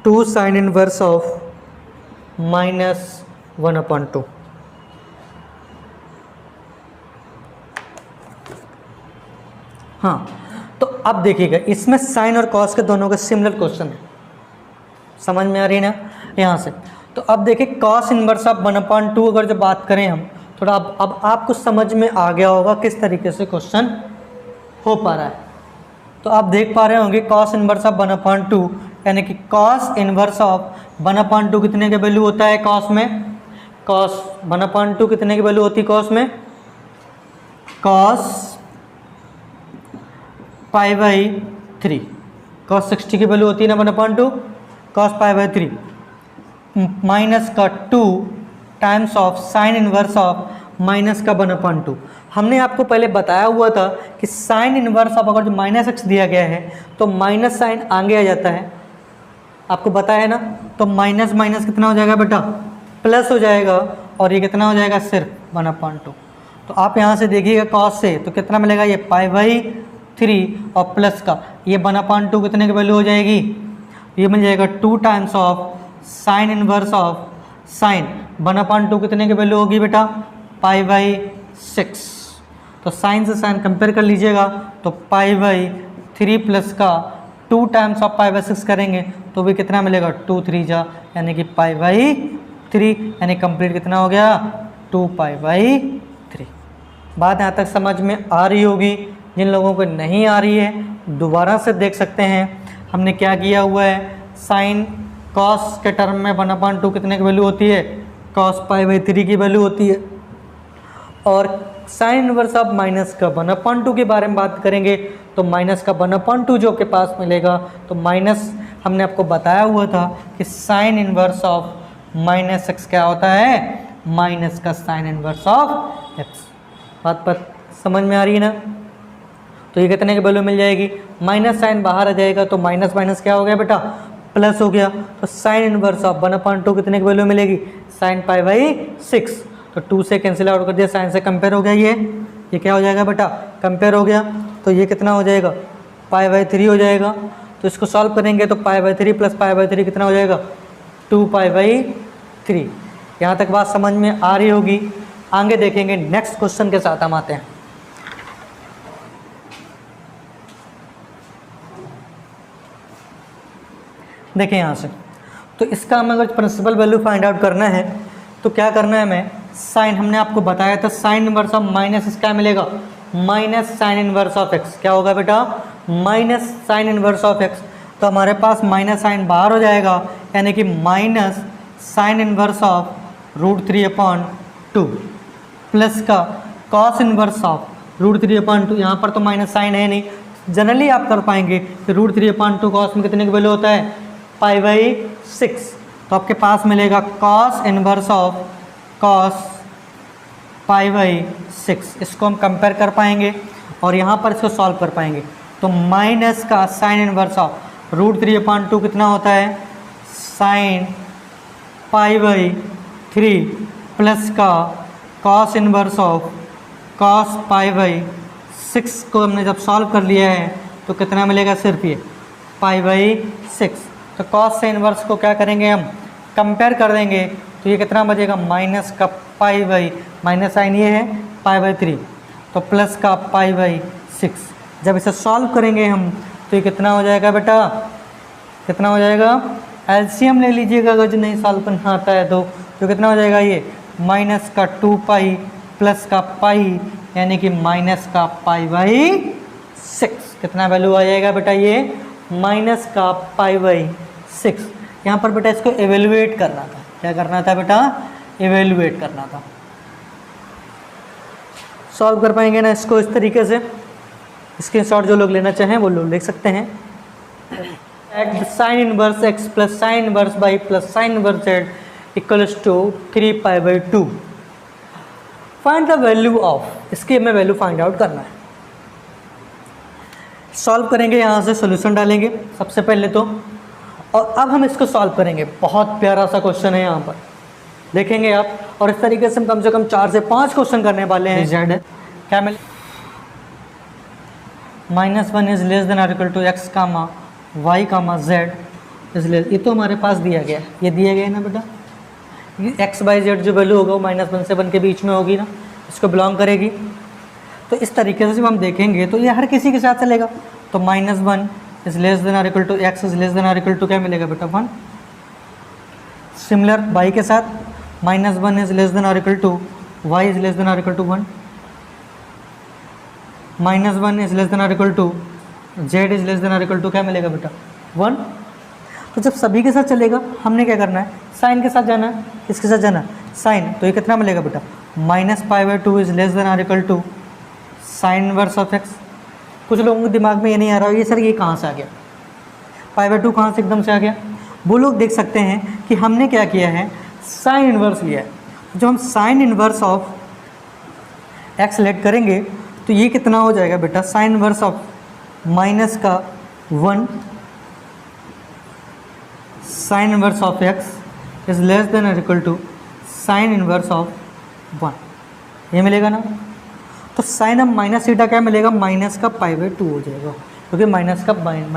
2 साइन इनवर्स ऑफ -1/2। हाँ, तो अब देखिएगा इसमें साइन और कॉस के दोनों का सिमिलर क्वेश्चन है, समझ में आ रही है ना यहाँ से। तो अब देखिए cos इनवर्स ऑफ 1/2 अगर जब बात करें हम, थोड़ा अब आपको समझ में आ गया होगा किस तरीके से क्वेश्चन हो पा रहा है। तो आप देख पा रहे होंगे cos इनवर्स ऑफ 1/2 यानी कि cos इनवर्स ऑफ 1/2 कितने के वैल्यू होता है cos में, cos 1/2 कितने की वैल्यू होती है cos में, cos पाई बाई 3, कॉस 60 की वैल्यू होती है ना 1/2, कॉस पाई बाई 3 माइनस का 2 times of sine inverse of minus का 1/2। हमने आपको पहले बताया हुआ था कि साइन इनवर्स ऑफ अगर जो माइनस एक्स दिया गया है तो माइनस साइन आगे आ जाता है, आपको बताया है ना। तो माइनस माइनस कितना हो जाएगा बेटा, प्लस हो जाएगा, और ये कितना हो जाएगा सिर्फ 1/2। तो आप यहाँ से देखिएगा कॉस से तो कितना मिलेगा, ये पाई बाई 3 और प्लस का ये 1/2 कितने की वैल्यू हो जाएगी, ये मिल जाएगा 2 times of sine inverse of sign 1/2 कितने की वैल्यू होगी बेटा, पाई बाई 6। तो साइन से साइन कंपेयर कर लीजिएगा तो पाई बाई 3 प्लस का 2 टाइम्स ऑफ पाई बाई 6 करेंगे तो भी कितना मिलेगा, 2 3 जा यानी कि पाई बाई 3, यानी कंप्लीट कितना हो गया, 2 पाई बाई 3। बात यहाँ तक समझ में आ रही होगी। जिन लोगों को नहीं आ रही है दोबारा से देख सकते हैं। हमने क्या किया हुआ है, साइन कॉस के टर्म में 1/2 कितने की वैल्यू होती है, कॉस पाई बाई 3 की वैल्यू होती है, और साइन इनवर्स ऑफ माइनस का 1/2 के बारे में बात करेंगे तो माइनस का 1/2 जो के पास मिलेगा, तो माइनस हमने आपको बताया हुआ था कि sine inverse of minus x क्या होता है, माइनस का साइन इनवर्स ऑफ एक्स। बात समझ में आ रही है ना। तो ये कितने की वैल्यू मिल जाएगी, माइनस साइन बाहर आ जाएगा तो माइनस माइनस क्या हो गया बेटा, प्लस हो गया। तो साइन इनवर्स ऑफ 1/2 कितने की वैल्यू मिलेगी, साइन पाई बाई 6। तो 2 से कैंसिल आउट कर दिया, साइन से कंपेयर हो गया, ये क्या हो जाएगा बेटा, कंपेयर हो गया। तो ये कितना हो जाएगा, पाई बाई 3 हो जाएगा। तो इसको सॉल्व करेंगे तो pi by 3 plus pi by 3 कितना हो जाएगा, 2 पाई बाई 3। यहाँ तक बात समझ में आ रही होगी। आगे देखेंगे, नेक्स्ट क्वेश्चन के साथ हम आते हैं। देखें यहाँ से, तो इसका हमें अगर प्रिंसिपल वैल्यू फाइंड आउट करना है तो क्या करना है हमें, साइन हमने आपको बताया था sign inverse of minus x क्या मिलेगा, minus sign inverse of x क्या होगा बेटा, minus sign inverse of x. तो हमारे पास माइनस साइन बाहर हो जाएगा, यानी कि minus sign inverse of √3/2 plus का कॉस इनवर्स ऑफ √3/2। यहाँ पर तो माइनस साइन है नहीं, जनरली आप कर पाएंगे कि √3/2 कॉस में कितने की वैल्यू होता है, पाई बाई 6। तो आपके पास मिलेगा cos inverse of cos pi by 6। इसको हम कंपेयर कर पाएंगे और यहाँ पर इसको सॉल्व कर पाएंगे। तो माइनस का साइन इनवर्स ऑफ √3/2 कितना होता है, साइन पाई बाई 3 प्लस का cos inverse of cos pi by 6 को हमने जब सॉल्व कर लिया है तो कितना मिलेगा, सिर्फ ये पाई बाई 6। तो कॉस से इनवर्स को क्या करेंगे, हम कंपेयर कर देंगे तो ये कितना बचेगा, माइनस का पाई बाई, माइनस साइन ये है पाई बाई 3, तो प्लस का पाई बाई 6। जब इसे सॉल्व करेंगे हम तो ये कितना हो जाएगा बेटा, कितना हो जाएगा, एलसीएम ले लीजिएगा अगर जो नहीं सॉल्व करना आता है तो कितना हो जाएगा, ये माइनस का 2 पाई प्लस का पाई, यानी कि माइनस का पाई बाई 6। कितना वैल्यू आ जाएगा बेटा, ये माइनस का पाई बाई 6। यहाँ पर बेटा इसको एवेलुएट करना था, क्या करना था बेटा, एवेलुएट करना था। सॉल्व कर पाएंगे ना इसको इस तरीके से। स्क्रीनशॉट जो लोग लेना चाहें वो लोग लिख सकते हैं। At sine inverse x plus sine inverse y plus sine inverse z equals to 3 pi by 2। Find the value of, इसकी हमें वैल्यू फाइंड आउट करना है। सॉल्व करेंगे, यहाँ से सॉल्यूशन डालेंगे सबसे पहले तो, और अब हम इसको सॉल्व करेंगे। बहुत प्यारा सा क्वेश्चन है यहाँ पर, देखेंगे आप। और इस तरीके से हम कम से कम 4 से 5 क्वेश्चन करने वाले हैं। जेड है क्या मिले, -1 इज लेस देन और equal to x comma y comma z is less. ये तो हमारे पास दिया गया है, ये दिया गया है ना बेटा, एक्स बाई जेड जो वैल्यू होगा वो -1 से 1 के बीच में होगी ना, इसको बिलोंग करेगी। तो इस तरीके से जब हम देखेंगे तो ये हर किसी के साथ चलेगा। तो -1 इज लेस देन और equal to X is less than और इक्वल टू क्या मिलेगा बेटा, 1। सिमिलर वाई के साथ -1 इज लेस देन और equal to Y is less than और equal to 1, -1 is less than और equal to Z is less than और इक्वल टू क्या मिलेगा बेटा, 1। तो जब सभी के साथ चलेगा हमने क्या करना है, साइन के साथ जाना है, किसके साथ जाना है, साइन। तो ये कितना मिलेगा बेटा, -pi by 2 is less than और equal to sine inverse of X. कुछ लोगों के दिमाग में ये नहीं आ रहा ये सर ये कहाँ से आ गया, π/2 कहाँ से एकदम से आ गया। वो लोग देख सकते हैं कि हमने क्या किया है, साइन इन्वर्स लिया है। जब हम sine inverse of x let करेंगे तो ये कितना हो जाएगा बेटा, साइन इन्वर्स ऑफ माइनस का 1 sine inverse of x is less than और equal to sine inverse of 1, ये मिलेगा ना। तो साइन ऑफ माइनस थीटा क्या मिलेगा, माइनस का π/2 हो जाएगा, क्योंकि माइनस का 1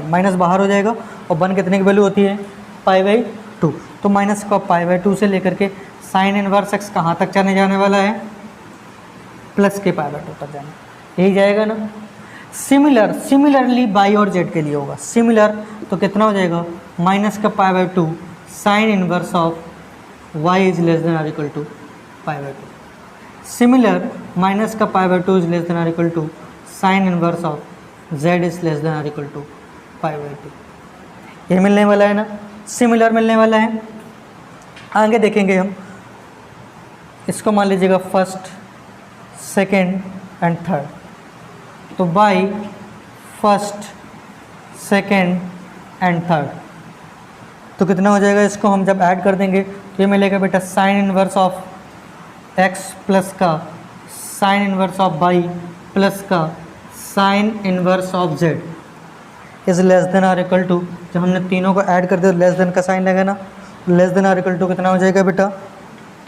माइनस बाहर हो जाएगा और 1 कितने की वैल्यू होती है, π/2। तो माइनस का π/2 से लेकर के साइन इनवर्स x कहाँ तक जाने वाला है, प्लस के π/2 तक जाना, यही जाएगा ना। सिमिलरली बाई और जेड के लिए होगा, सिमिलर तो कितना हो जाएगा, माइनस का π/2 sine inverse of y is less than और इक्वल टू π/2। सिमिलर माइनस का π/2 इज लेस देन और equal to sine inverse of z is less than और इक्वल टू π/2। ये मिलने वाला है ना, सिमिलर मिलने वाला है। आगे देखेंगे हम, इसको मान लीजिएगा फर्स्ट, सेकेंड एंड थर्ड, तो by first, second and third, तो कितना हो जाएगा, इसको हम जब ऐड कर देंगे तो ये मिलेगा बेटा sine inverse of x plus का sine inverse of y plus का sine inverse of z is less than और इक्वल टू, जब हमने तीनों को ऐड कर दिया लेस देन का साइन लगेगा ना, लेस देन और इक्वल टू कितना हो जाएगा बेटा,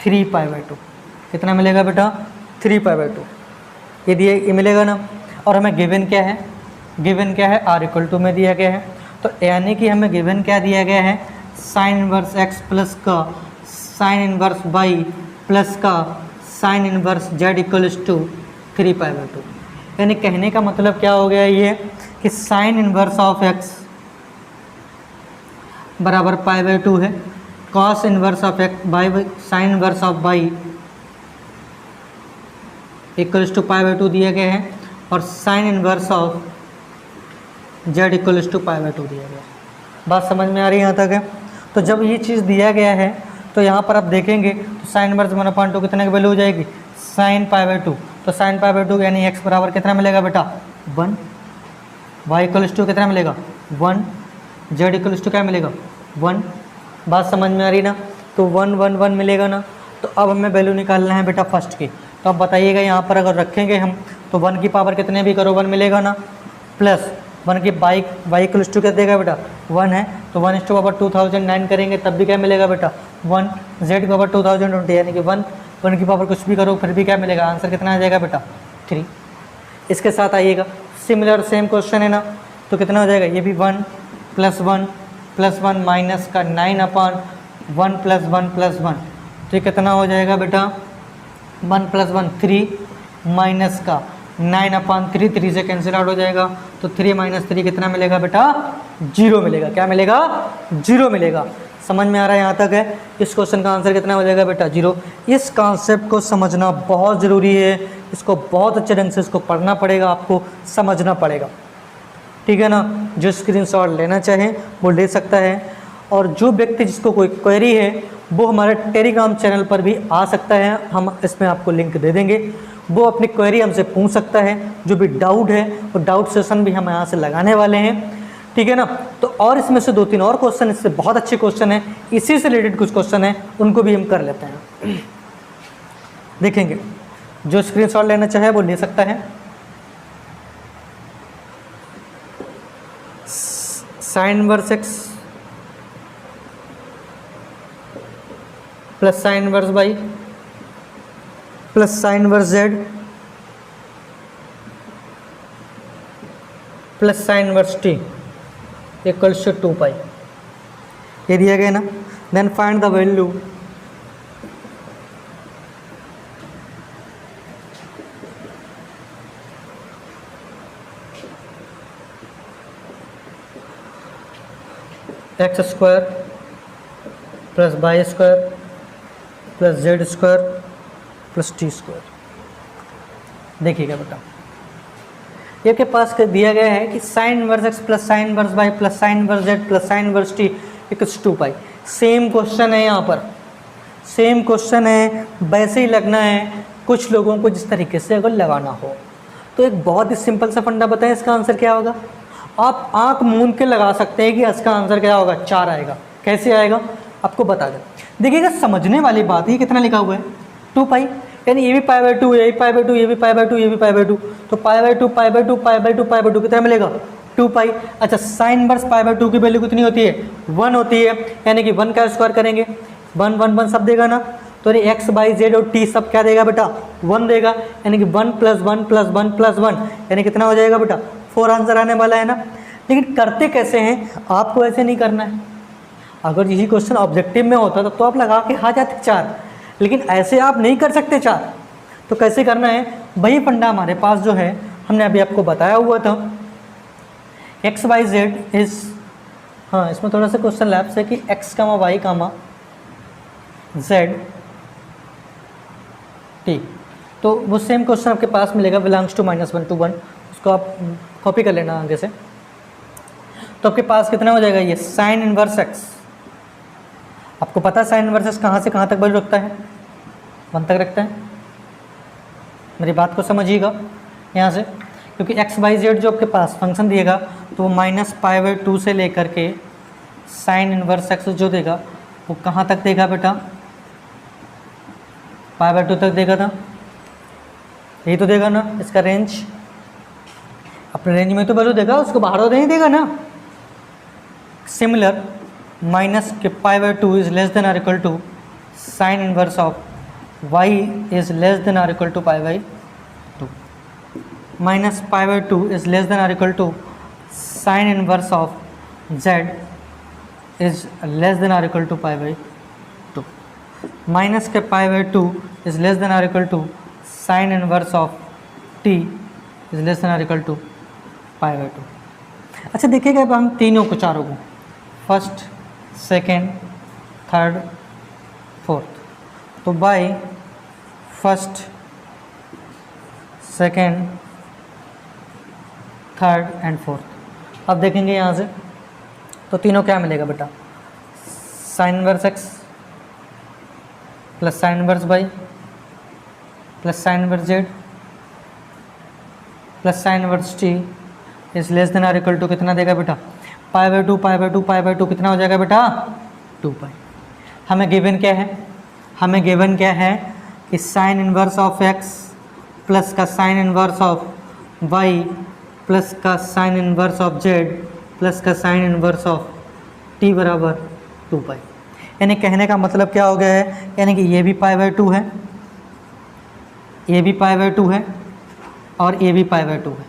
3π/2। कितना मिलेगा बेटा, 3π/2। ये दिए, ये मिलेगा ना। और हमें गिवन क्या है, गिवन क्या है, r इक्वल टू में दिया गया है, तो यानी कि हमें गिवन क्या दिया गया है, साइन इनवर्स x प्लस का साइन इनवर्स y प्लस का sine inverse z equals to 3π/2। यानी कहने का मतलब क्या हो गया ये, कि साइन इनवर्स ऑफ x बराबर π/2 है, cos inverse of x by sine inverse of y equals to π/2 दिया गया है, और sine inverse of z equals to π/2 दिया गया है। बात समझ में आ रही है यहाँ तक है। तो जब ये चीज़ दिया गया है तो यहाँ पर आप देखेंगे तो साइन इनवर्स 1/2 कितने की वैल्यू हो जाएगी, साइन π/2, तो साइन π/2 यानी x बराबर कितना मिलेगा बेटा, 1, y इक्वल्स टू कितना मिलेगा, 1, z इक्वल्स टू क्या मिलेगा, 1। बात समझ में आ रही ना। तो 1 1 1 मिलेगा ना। तो अब हमें वैल्यू निकालना है बेटा फर्स्ट की। तो अब बताइएगा यहाँ पर अगर रखेंगे हम तो 1 की पावर कितने भी करो 1 मिलेगा ना, प्लस 1 की y इक्वल्स टू क्या देगा बेटा, 1 है, तो 1 टू पावर 2009 करेंगे तब भी क्या मिलेगा बेटा, 1, z की पावर 2020 यानी कि 1 की पावर कुछ भी करो फिर भी क्या मिलेगा, आंसर कितना आ जाएगा बेटा, 3। इसके साथ आइएगा सिमिलर सेम क्वेश्चन है ना, तो कितना हो जाएगा, ये भी 1 प्लस 1 माइनस का 9/1 प्लस 1 प्लस 1, तो ये कितना हो जाएगा बेटा, 1 प्लस 1 3 माइनस का 9/3, 3 से कैंसिल आउट हो जाएगा, तो 3 माइनस 3 कितना मिलेगा बेटा, 0 मिलेगा। क्या मिलेगा, 0 मिलेगा। समझ में आ रहा है यहाँ तक है। इस क्वेश्चन का आंसर कितना हो जाएगा बेटा, 0। इस कॉन्सेप्ट को समझना बहुत ज़रूरी है, इसको बहुत अच्छे ढंग से इसको पढ़ना पड़ेगा, आपको समझना पड़ेगा, ठीक है ना। जो स्क्रीनशॉट लेना चाहे वो ले सकता है, और जो व्यक्ति जिसको कोई क्वेरी है वो हमारे टेलीग्राम चैनल पर भी आ सकता है, हम इसमें आपको लिंक दे देंगे, वो अपनी क्वेरी हमसे पूछ सकता है, जो भी डाउट है वो डाउट सेशन भी हम यहाँ से लगाने वाले हैं, ठीक है ना। तो और इसमें से 2-3 और क्वेश्चन, इससे बहुत अच्छे क्वेश्चन है, इसी से रिलेटेड कुछ क्वेश्चन है उनको भी हम कर लेते हैं, देखेंगे। जो स्क्रीनशॉट लेना चाहे वो ले सकता है। Sine inverse x plus sine inverse y plus sine inverse z plus sine inverse t equals to 2π, ये दिया गया ना। Then find the value x square plus Y square plus Z square plus T square. देखिएगा बेटा, ये के पास दिया गया है कि sine inverse x plus sine inverse y plus sine inverse z plus sine inverse t equals 2π। Same question है, यहाँ पर सेम क्वेश्चन है, वैसे ही लगना है कुछ लोगों को जिस तरीके से अगर लगाना हो। तो एक बहुत ही सिंपल सा फंडा बताएं, इसका आंसर क्या होगा। आप आंख मूंद के लगा सकते हैं कि इसका आंसर क्या होगा, 4 आएगा। कैसे आएगा आपको बता दें। देखिएगा समझने वाली बात, ये कितना लिखा हुआ है 2 पाई, यानी ये भी पाई बाई 2, ये भी पाई बाई 2, ये भी पाई बाई 2, ये भी पाई बाई 2, तो पाई by 2 pi by 2 pi by 2 pi by 2 कितना मिलेगा 2 पाई। अच्छा साइन इनवर्स पाई बाई 2 की वैल्यू कितनी होती है 1 होती है, यानी कि 1 का स्क्वायर करेंगे 1 1 1 सब देगा ना, तो ये एक्स बाई जेड और टी सब क्या देगा बेटा 1 देगा, यानी कि 1 + 1 + 1 + 1 यानी कितना हो जाएगा बेटा 4 आंसर आने वाला है ना। लेकिन करते कैसे हैं, आपको ऐसे नहीं करना है। अगर यही क्वेश्चन ऑब्जेक्टिव में होता तो आप लगा के आ जाते 4, लेकिन ऐसे आप नहीं कर सकते 4। तो कैसे करना है, वही फंडा हमारे पास जो है हमने अभी आपको बताया हुआ था, एक्स वाई जेड इज, हाँ इसमें थोड़ा सा क्वेश्चन लैप्स है कि x comma y comma Z T, तो वो सेम क्वेश्चन आपके पास मिलेगा बिलोंग्स टू -1 to 1, उसको आप कॉपी कर लेना आगे से। तो आपके पास कितना हो जाएगा, ये साइन इनवर्स एक्स, आपको पता है साइन इनवर्स एक्स कहाँ से कहाँ तक वैल्यू रखता है 1 तक रखता है। मेरी बात को समझिएगा यहाँ से, क्योंकि एक्स वाई जेड जो आपके पास फंक्शन दिएगा तो वो -π/2 से लेकर के साइन इनवर्स एक्स जो देगा वो कहाँ तक देगा बेटा π/2 तक देगा ना, यही तो देगा ना इसका रेंज, अपने रेंज में तो वैल्यू देगा, उसको बाहर तो नहीं देगा ना। सिमिलर माइनस के π/2 इज लेस देन और equal to sine inverse of y is less than और equal to π/2, minus π/2 is less than और equal to sine inverse of z is less than और इक्वल टू π/2, माइनस के π/2 is less than और equal to sine inverse of t is less than और equal to π/2। अच्छा देखिएगा अब हम तीनों को चारों को, फर्स्ट सेकेंड थर्ड फोर्थ, तो by first second third and fourth. अब देखेंगे यहाँ से तो तीनों क्या मिलेगा बेटा, sine inverse x plus sine inverse y plus sine inverse z plus sine inverse t is less than और इक्वल टू कितना देगा बेटा π/2 π/2 π/2 कितना हो जाएगा बेटा 2 पाई। हमें गिवन क्या है, हमें गिवन क्या है कि sine inverse of x plus का sine inverse of y plus का sine inverse of z plus का साइन इनवर्स ऑफ t बराबर 2 पाई। यानी कहने का मतलब क्या हो गया है, यानी कि ये भी π/2 है, ये भी π/2 है और ये भी π/2 है,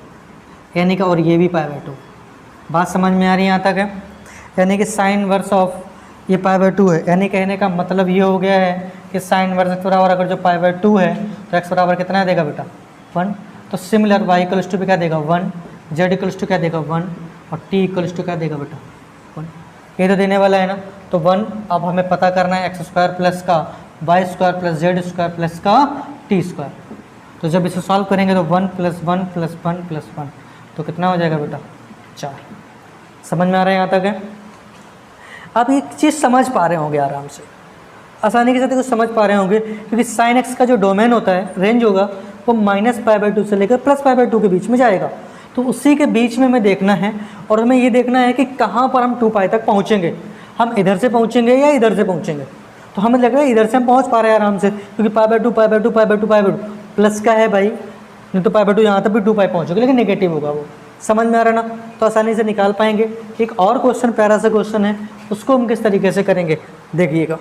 यानी कि और ये भी π/2। बात समझ में आ रही है यहाँ तक है, यानी कि साइन इनवर्स ऑफ ये π/2 है, यानी कहने का मतलब ये हो गया है कि साइन इनवर्स एक्स बराबर अगर जो π/2 है तो एक्स बराबर कितना देगा बेटा 1। तो सिमिलर वाई इक्वल्स टू भी क्या देगा 1, जेड इक्वल्स टू क्या देगा 1 और टी इक्वल्स टू क्या देगा बेटा 1। ये तो देने वाला है ना, तो 1 अब हमें पता करना है x² प्लस का y² प्लस z² प्लस का t²। तो जब इसे सॉल्व करेंगे तो 1 + 1 + 1 + 1 तो कितना हो जाएगा बेटा 4। समझ में आ रहा है यहाँ तक है। आप एक चीज़ समझ पा रहे होंगे आराम से, आसानी के साथ कुछ समझ पा रहे होंगे, क्योंकि साइन एक्स का जो डोमेन होता है, रेंज होगा, वो -π/2 से लेकर +π/2 के बीच में जाएगा। तो उसी के बीच में हमें देखना है और हमें ये देखना है कि कहाँ पर हम 2 पाई तक पहुँचेंगे, हम इधर से पहुँचेंगे या इधर से पहुँचेंगे। तो हमें लग रहा है इधर से हम पहुँच पा रहे हैं आराम से, क्योंकि π/2 प्लस का है भाई, नहीं तो π/2 यहाँ तक भी 2 पाई पहुँचोगे, लेकिन नेगेटिव होगा वो। समझ में आ रहा है ना, तो आसानी से निकाल पाएंगे। एक और क्वेश्चन प्यारा सा क्वेश्चन है, उसको हम किस तरीके से करेंगे देखिएगा।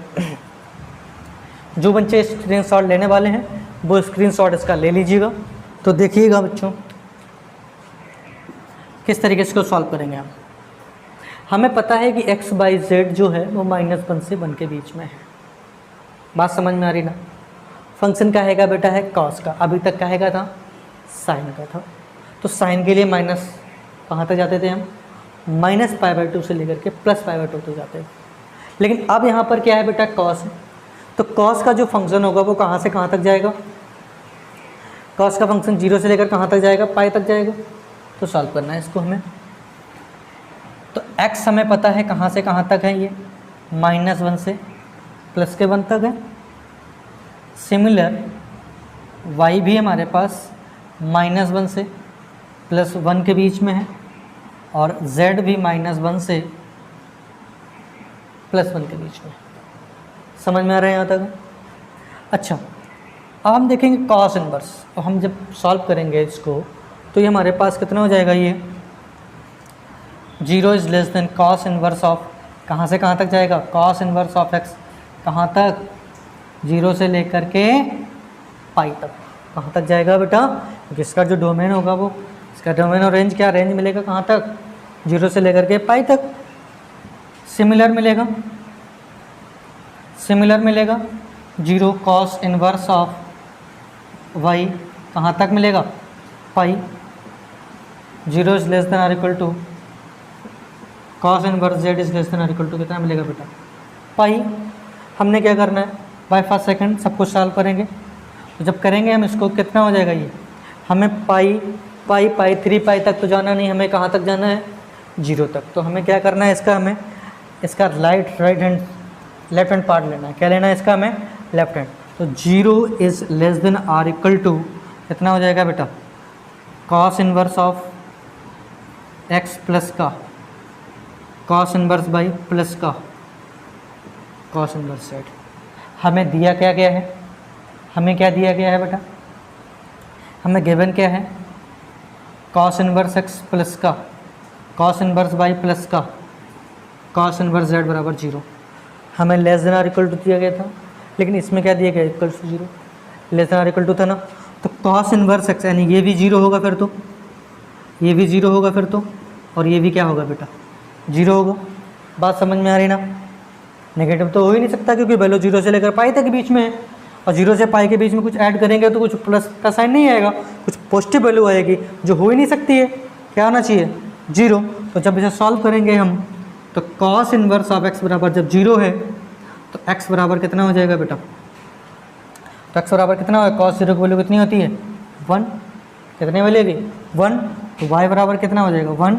जो बच्चे स्क्रीनशॉट लेने वाले हैं वो स्क्रीनशॉट इसका ले लीजिएगा। तो देखिएगा बच्चों किस तरीके से इसको सॉल्व करेंगे हम। हमें पता है कि x/z जो है वो -1 से 1 के बीच में है। बात समझ में आ रही ना। फंक्शन का हैगा बेटा है कॉस का, अभी तक का हैगा था साइन का था। तो साइन के लिए माइनस कहाँ तक जाते थे हम, -π/2 से लेकर के +π/2 तक जाते थे। लेकिन अब यहाँ पर क्या है बेटा कॉस है, तो कॉस का जो फंक्शन होगा वो कहाँ से कहाँ तक जाएगा, कॉस का फंक्शन 0 से लेकर कहाँ तक जाएगा, पाई तक जाएगा। तो सॉल्व करना है इसको हमें। तो x हमें पता है कहाँ से कहाँ तक है, ये -1 से +1 तक है। सिमिलर y भी हमारे पास -1 से +1 के बीच में है और z भी -1 से +1 के बीच में। समझ में आ रहा है यहाँ तक? अच्छा, अब हम देखेंगे कॉस इनवर्स। तो हम जब सॉल्व करेंगे इसको तो ये हमारे पास कितना हो जाएगा, ये 0 is less than cos inverse of, कहाँ से कहाँ तक जाएगा, कॉस इनवर्स ऑफ x, कहाँ तक, 0 से लेकर के पाई तक। कहाँ तक जाएगा बेटा? क्योंकि इसका जो डोमेन होगा वो, इसका डोमेन और रेंज क्या, रेंज मिलेगा कहाँ तक, 0 से लेकर के पाई तक। सिमिलर मिलेगा 0 कॉस इनवर्स ऑफ y, कहाँ तक मिलेगा, pi. 0 is less than or equal to cos inverse z is less than or equal to कितना मिलेगा बेटा, पाई। हमने क्या करना है, बाय फर्स्ट सेकंड सब कुछ सॉल्व करेंगे। तो जब करेंगे हम इसको कितना हो जाएगा, ये हमें पाई 3 पाई तक तो जाना नहीं, हमें कहाँ तक जाना है, 0 तक। तो हमें क्या करना है, इसका लेफ्ट हैंड पार्ट लेना है। क्या लेना है इसका, हमें लेफ्ट हैंड। तो 0 is less than or equal to कितना हो जाएगा बेटा, cos inverse of x plus का कॉस इनवर्स बाई प्लस का कॉस इनवर्स z। हमें दिया क्या गया है, हमें क्या दिया गया है बेटा, हमें गिवन क्या है, कॉस इनवर्स x प्लस का कॉस इनवर्स बाई प्लस का कॉस इनवर्स z बराबर 0। हमें less than or equal to दिया गया था, लेकिन इसमें क्या दिया गया, equal to 0, less than or equal to था ना। तो कॉस इनवर्स x यानी ये भी 0 होगा, फिर तो ये भी 0 होगा, फिर तो, और ये भी क्या होगा बेटा, 0 होगा। बात समझ में आ रही ना? नेगेटिव तो हो ही नहीं सकता क्योंकि वैल्यू 0 से लेकर पाई तक के बीच में है, और 0 से पाई के बीच में कुछ ऐड करेंगे तो कुछ प्लस का साइन नहीं आएगा, कुछ पॉजिटिव वैल्यू आएगी जो हो ही नहीं सकती है। क्या आना चाहिए, 0। तो जब इसे सॉल्व करेंगे हम तो कॉस इनवर्स ऑफ x बराबर जब 0 है तो x बराबर कितना हो जाएगा बेटा, तो x बराबर कितना होगा, कॉस 0 की वैल्यू कितनी होती है, 1। कितने मिलेगी, 1। तो y बराबर कितना हो जाएगा, 1।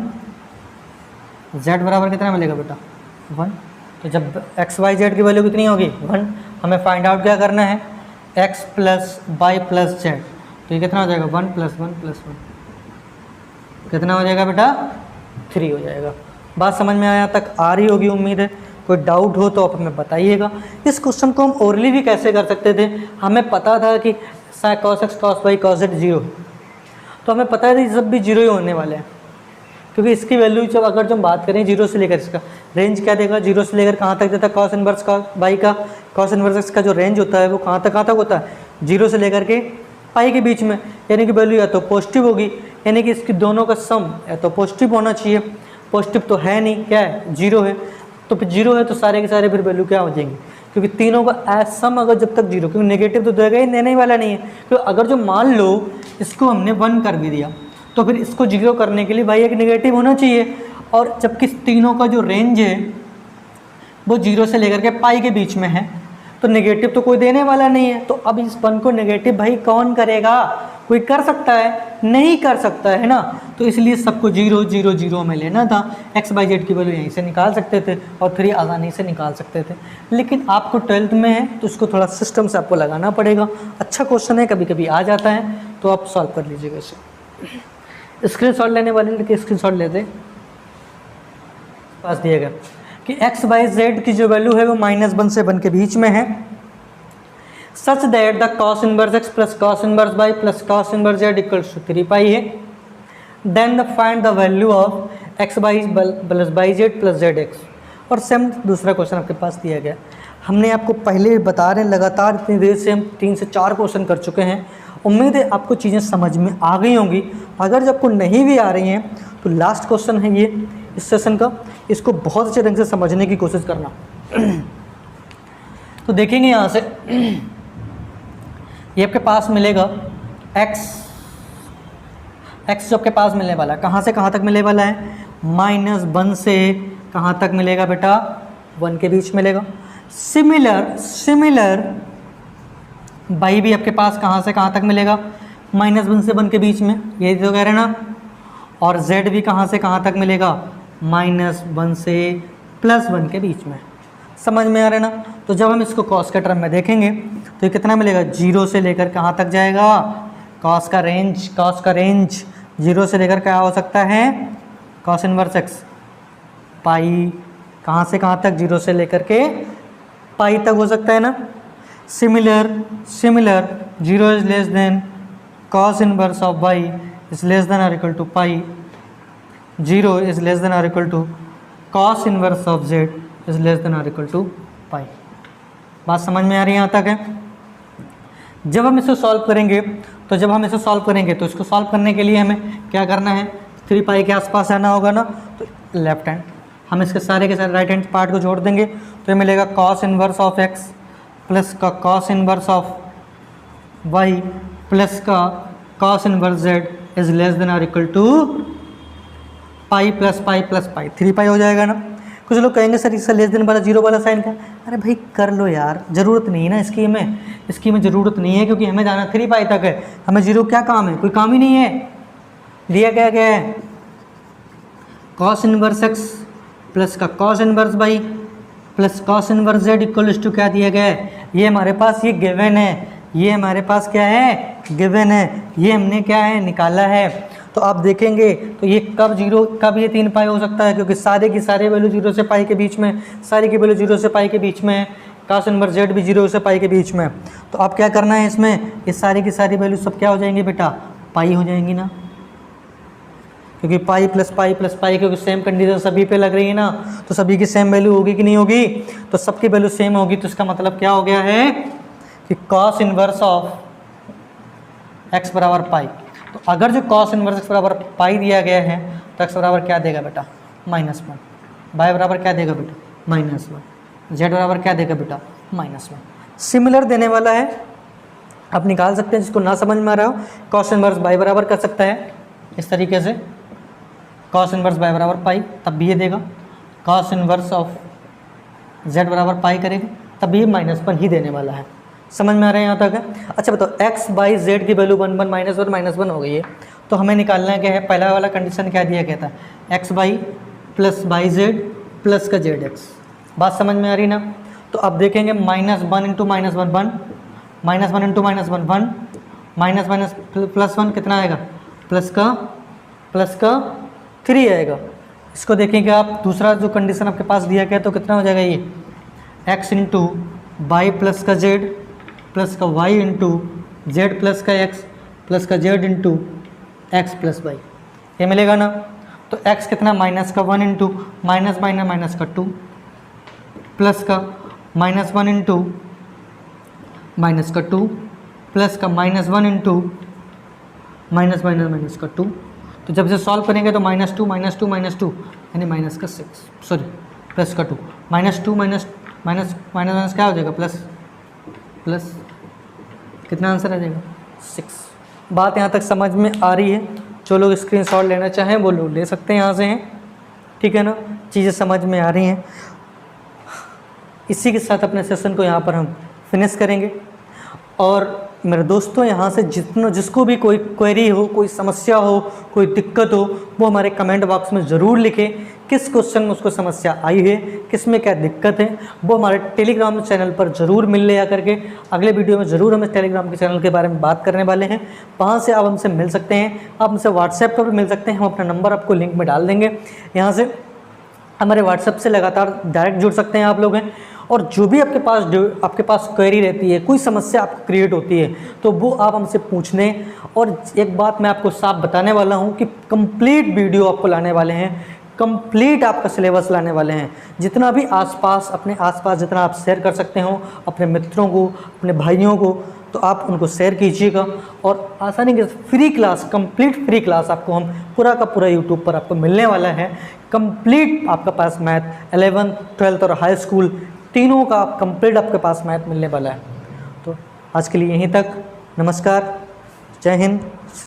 z बराबर कितना मिलेगा बेटा, 1। तो जब x y z की वैल्यू कितनी होगी, 1। हमें फाइंड आउट क्या करना है, x plus y plus z। तो ये कितना हो जाएगा, 1 + 1 + 1 कितना हो जाएगा बेटा, 3 हो जाएगा। बात समझ में आया तक आ रही होगी उम्मीद है। कोई डाउट हो तो आप हमें बताइएगा। इस क्वेश्चन को हम ओरली भी कैसे कर सकते थे, हमें पता था कि cos x cos y cos z 0, तो हमें पता है सब भी 0 ही होने वाले हैं, क्योंकि इसकी वैल्यू जब अगर जो हम बात करें 0 से लेकर, इसका रेंज क्या देगा, 0 से लेकर कहाँ तक देता है, कॉस इनवर्स का y का कॉस इनवर्स x का जो रेंज होता है वो कहाँ तक होता है, 0 से लेकर के पाई के बीच में। यानी कि वैल्यू या तो पॉजिटिव होगी, यानी कि इसकी दोनों का सम या तो पॉजिटिव होना चाहिए, पॉजिटिव तो है नहीं, क्या है, 0 है। तो फिर 0 है तो सारे के सारे फिर वैल्यू क्या हो जाएंगी, क्योंकि तीनों का सम अगर जब तक 0, क्योंकि नेगेटिव तो देगा ही, देने वाला नहीं है। तो अगर जो मान लो इसको हमने 1 कर भी दिया तो फिर इसको 0 करने के लिए भाई एक नेगेटिव होना चाहिए, और जबकि तीनों का जो रेंज है वो 0 से लेकर के पाई के बीच में है, तो नेगेटिव तो कोई देने वाला नहीं है। तो अब इस 1 को नेगेटिव भाई कौन करेगा, कोई कर सकता है, नहीं कर सकता है ना। तो इसलिए सबको 0 0 0 में लेना था। x बाई जेड की वैल्यू यहीं से निकाल सकते थे और 3 आसानी से निकाल सकते थे, लेकिन आपको 12th में है तो उसको थोड़ा सिस्टम से आपको लगाना पड़ेगा। अच्छा क्वेश्चन है, कभी कभी आ जाता है, तो आप सॉल्व कर लीजिएगा इसे। स्क्रीनशॉट लेने वाले लेकिन स्क्रीनशॉट लेते पास दिया गया कि x बाई जेड की जो वैल्यू है वो -1 से 1 के बीच में है, such that the cos inverse x plus cos inverse y plus cos inverse z equals to 3 pi है। Then the find the value of x y plus y z plus z x. और same दूसरा question आपके पास दिया गया। हमने आपको पहले बता रहे हैं, लगातार इतनी देर से हम 3 से 4 क्वेश्चन कर चुके हैं। उम्मीद है आपको चीज़ें समझ में आ गई होंगी। अगर जब आपको नहीं भी आ रही हैं तो लास्ट क्वेश्चन है ये इस सेशन का, इसको बहुत अच्छे ढंग से समझने की कोशिश करना। तो देखेंगे यहाँ से ये आपके पास मिलेगा x जो आपके पास मिलने वाला है, कहाँ से कहाँ तक मिलने वाला है, -1 से कहाँ तक मिलेगा बेटा, 1 के बीच मिलेगा। सिमिलर y भी आपके पास कहाँ से कहाँ तक मिलेगा, -1 से 1 के बीच में, ये तो कह रहे हैं ना। और z भी कहाँ से कहाँ तक मिलेगा, -1 से +1 के बीच में। समझ में आ रहा है ना। तो जब हम इसको कॉस के टर्म में देखेंगे तो ये कितना मिलेगा, 0 से लेकर कहाँ तक जाएगा, कॉस का रेंज 0 से लेकर क्या हो सकता है, कॉस इनवर्स एक्स पाई, कहाँ से कहाँ तक, 0 से लेकर के पाई तक हो सकता है ना। Similar 0 is less than cos inverse of y is less than और equal to pi, 0 is less than और equal to cos inverse of z is less than और इक्वल टू पाई। बात समझ में आ रही है यहाँ तक है। जब हम इसे सॉल्व करेंगे तो इसको सॉल्व करने के लिए हमें क्या करना है, 3 पाई के आसपास आना होगा ना। तो लेफ्ट हैंड हम इसके सारे के सारे राइट हैंड पार्ट को जोड़ देंगे तो ये मिलेगा cos inverse of x plus का cos inverse of y plus का cos inverse z is less than और equal to pi plus pi plus pi, 3 pi हो जाएगा ना। कुछ लोग कहेंगे सर इसका लेस देन वाला 0 वाला साइन का, अरे भाई कर लो यार, ज़रूरत नहीं है ना इसकी में ज़रूरत नहीं है, क्योंकि हमें जाना 3 पाई तक है, हमें 0 क्या काम है, कोई काम ही नहीं है। लिया क्या गया है, कॉस इनवर्स एक्स प्लस का cos inverse y plus cos inverse z equals to क्या दिया गया है, ये हमारे पास ये गिवन है, ये हमारे पास क्या है, गिवन है, ये हमने क्या है निकाला है। तो आप देखेंगे तो ये कब ये 3 पाई हो सकता है, क्योंकि सारे की सारे वैल्यू 0 से पाई के बीच में, सारी की वैल्यू 0 से पाई के बीच में, कॉस इनवर्स जेड भी 0 से पाई के बीच में। तो आप क्या करना है इसमें, ये सारी की सारी वैल्यू सब क्या हो जाएंगी बेटा, पाई हो जाएंगी ना, क्योंकि पाई प्लस पाई प्लस पाई, क्योंकि सेम कंडीशन सभी पे लग रही है ना, तो सभी की सेम वैल्यू होगी कि नहीं होगी, तो सबकी वैल्यू सेम होगी। तो इसका मतलब क्या हो गया है कि कॉस इनवर्स ऑफ एक्स बराबर पाई। तो अगर जो कॉस इनवर्स एक्स बराबर पाई दिया गया है तो एक्स बराबर क्या देगा बेटा, -1, वाई बराबर क्या देगा बेटा, -1, जेड बराबर क्या देगा बेटा, -1। सिमिलर देने वाला है, आप निकाल सकते हैं, जिसको ना समझ में आ रहा हो कॉस इनवर्स वाई बराबर कर सकता है इस तरीके से, कॉस इनवर्स वाई बराबर पाई, तब भी ये देगा, कॉस इनवर्स ऑफ जेड बराबर पाई करेगा तब भी ये -1 ही देने वाला है। समझ में आ रहा है यहाँ तक है। अच्छा बताओ एक्स बाई जेड की वैल्यू 1 -1 हो गई है, तो हमें निकालना क्या है, पहला वाला कंडीशन क्या दिया गया था, x by plus y z plus का जेड एक्स। बात समझ में आ रही ना। तो अब देखेंगे -1 × -1 =1, -1 × -1 1, माइनस माइनस प्लस 1 कितना आएगा, प्लस का 3 आएगा। इसको देखेंगे आप, दूसरा जो कंडीशन आपके पास दिया गया तो कितना हो जाएगा, ये x इंटू वाई प्लस का जेड प्लस का y इंटू जेड प्लस का x प्लस का z into x plus y, ये मिलेगा ना। तो x कितना, -1 इंटू माइनस का 2 प्लस का -1 इंटू माइनस का 2 प्लस का -1 इंटू माइनस का 2। तो जब इसे सॉल्व करेंगे तो -2 यानी माइनस का 6, सॉरी प्लस का 2, -2 माइनस क्या हो जाएगा, प्लस कितना आंसर आ जाएगा, 6। बात यहाँ तक समझ में आ रही है। जो लोग स्क्रीनशॉट लेना चाहें वो लोग ले सकते हैं यहाँ से हैं, ठीक है ना, चीज़ें समझ में आ रही हैं। इसी के साथ अपने सेशन को यहाँ पर हम फिनिश करेंगे। और मेरे दोस्तों, यहाँ से जिसको भी कोई क्वेरी हो, कोई समस्या हो, कोई दिक्कत हो, वो हमारे कमेंट बॉक्स में ज़रूर लिखें। किस क्वेश्चन में उसको समस्या आई है, किस में क्या दिक्कत है, वो हमारे टेलीग्राम चैनल पर ज़रूर मिल ले आकर के। अगले वीडियो में ज़रूर हम इस टेलीग्राम के चैनल के बारे में बात करने वाले हैं। वहाँ से आप हमसे मिल सकते हैं, आप हमसे व्हाट्सएप पर भी मिल सकते हैं। हम अपना नंबर आपको लिंक में डाल देंगे। यहाँ से हमारे व्हाट्सएप से लगातार डायरेक्ट जुड़ सकते हैं आप लोग हैं। और जो भी आपके पास क्वेरी रहती है, कोई समस्या आपको क्रिएट होती है, तो वो आप हमसे पूछ लें। और एक बात मैं आपको साफ बताने वाला हूँ कि कंप्लीट वीडियो आपको लाने वाले हैं, कंप्लीट आपका सिलेबस लाने वाले हैं। जितना भी अपने आसपास जितना आप शेयर कर सकते हो अपने मित्रों को, अपने भाइयों को, तो आप उनको शेयर कीजिएगा। और आसानी के free class, complete free class आपको हम पूरा का पूरा यूट्यूब पर आपको मिलने वाला है। कंप्लीट आपका पास मैथ 11th 12th और हाई स्कूल तीनों का कंप्लीट आपके पास मैथ मिलने वाला है। तो आज के लिए यहीं तक, नमस्कार, जय हिंद।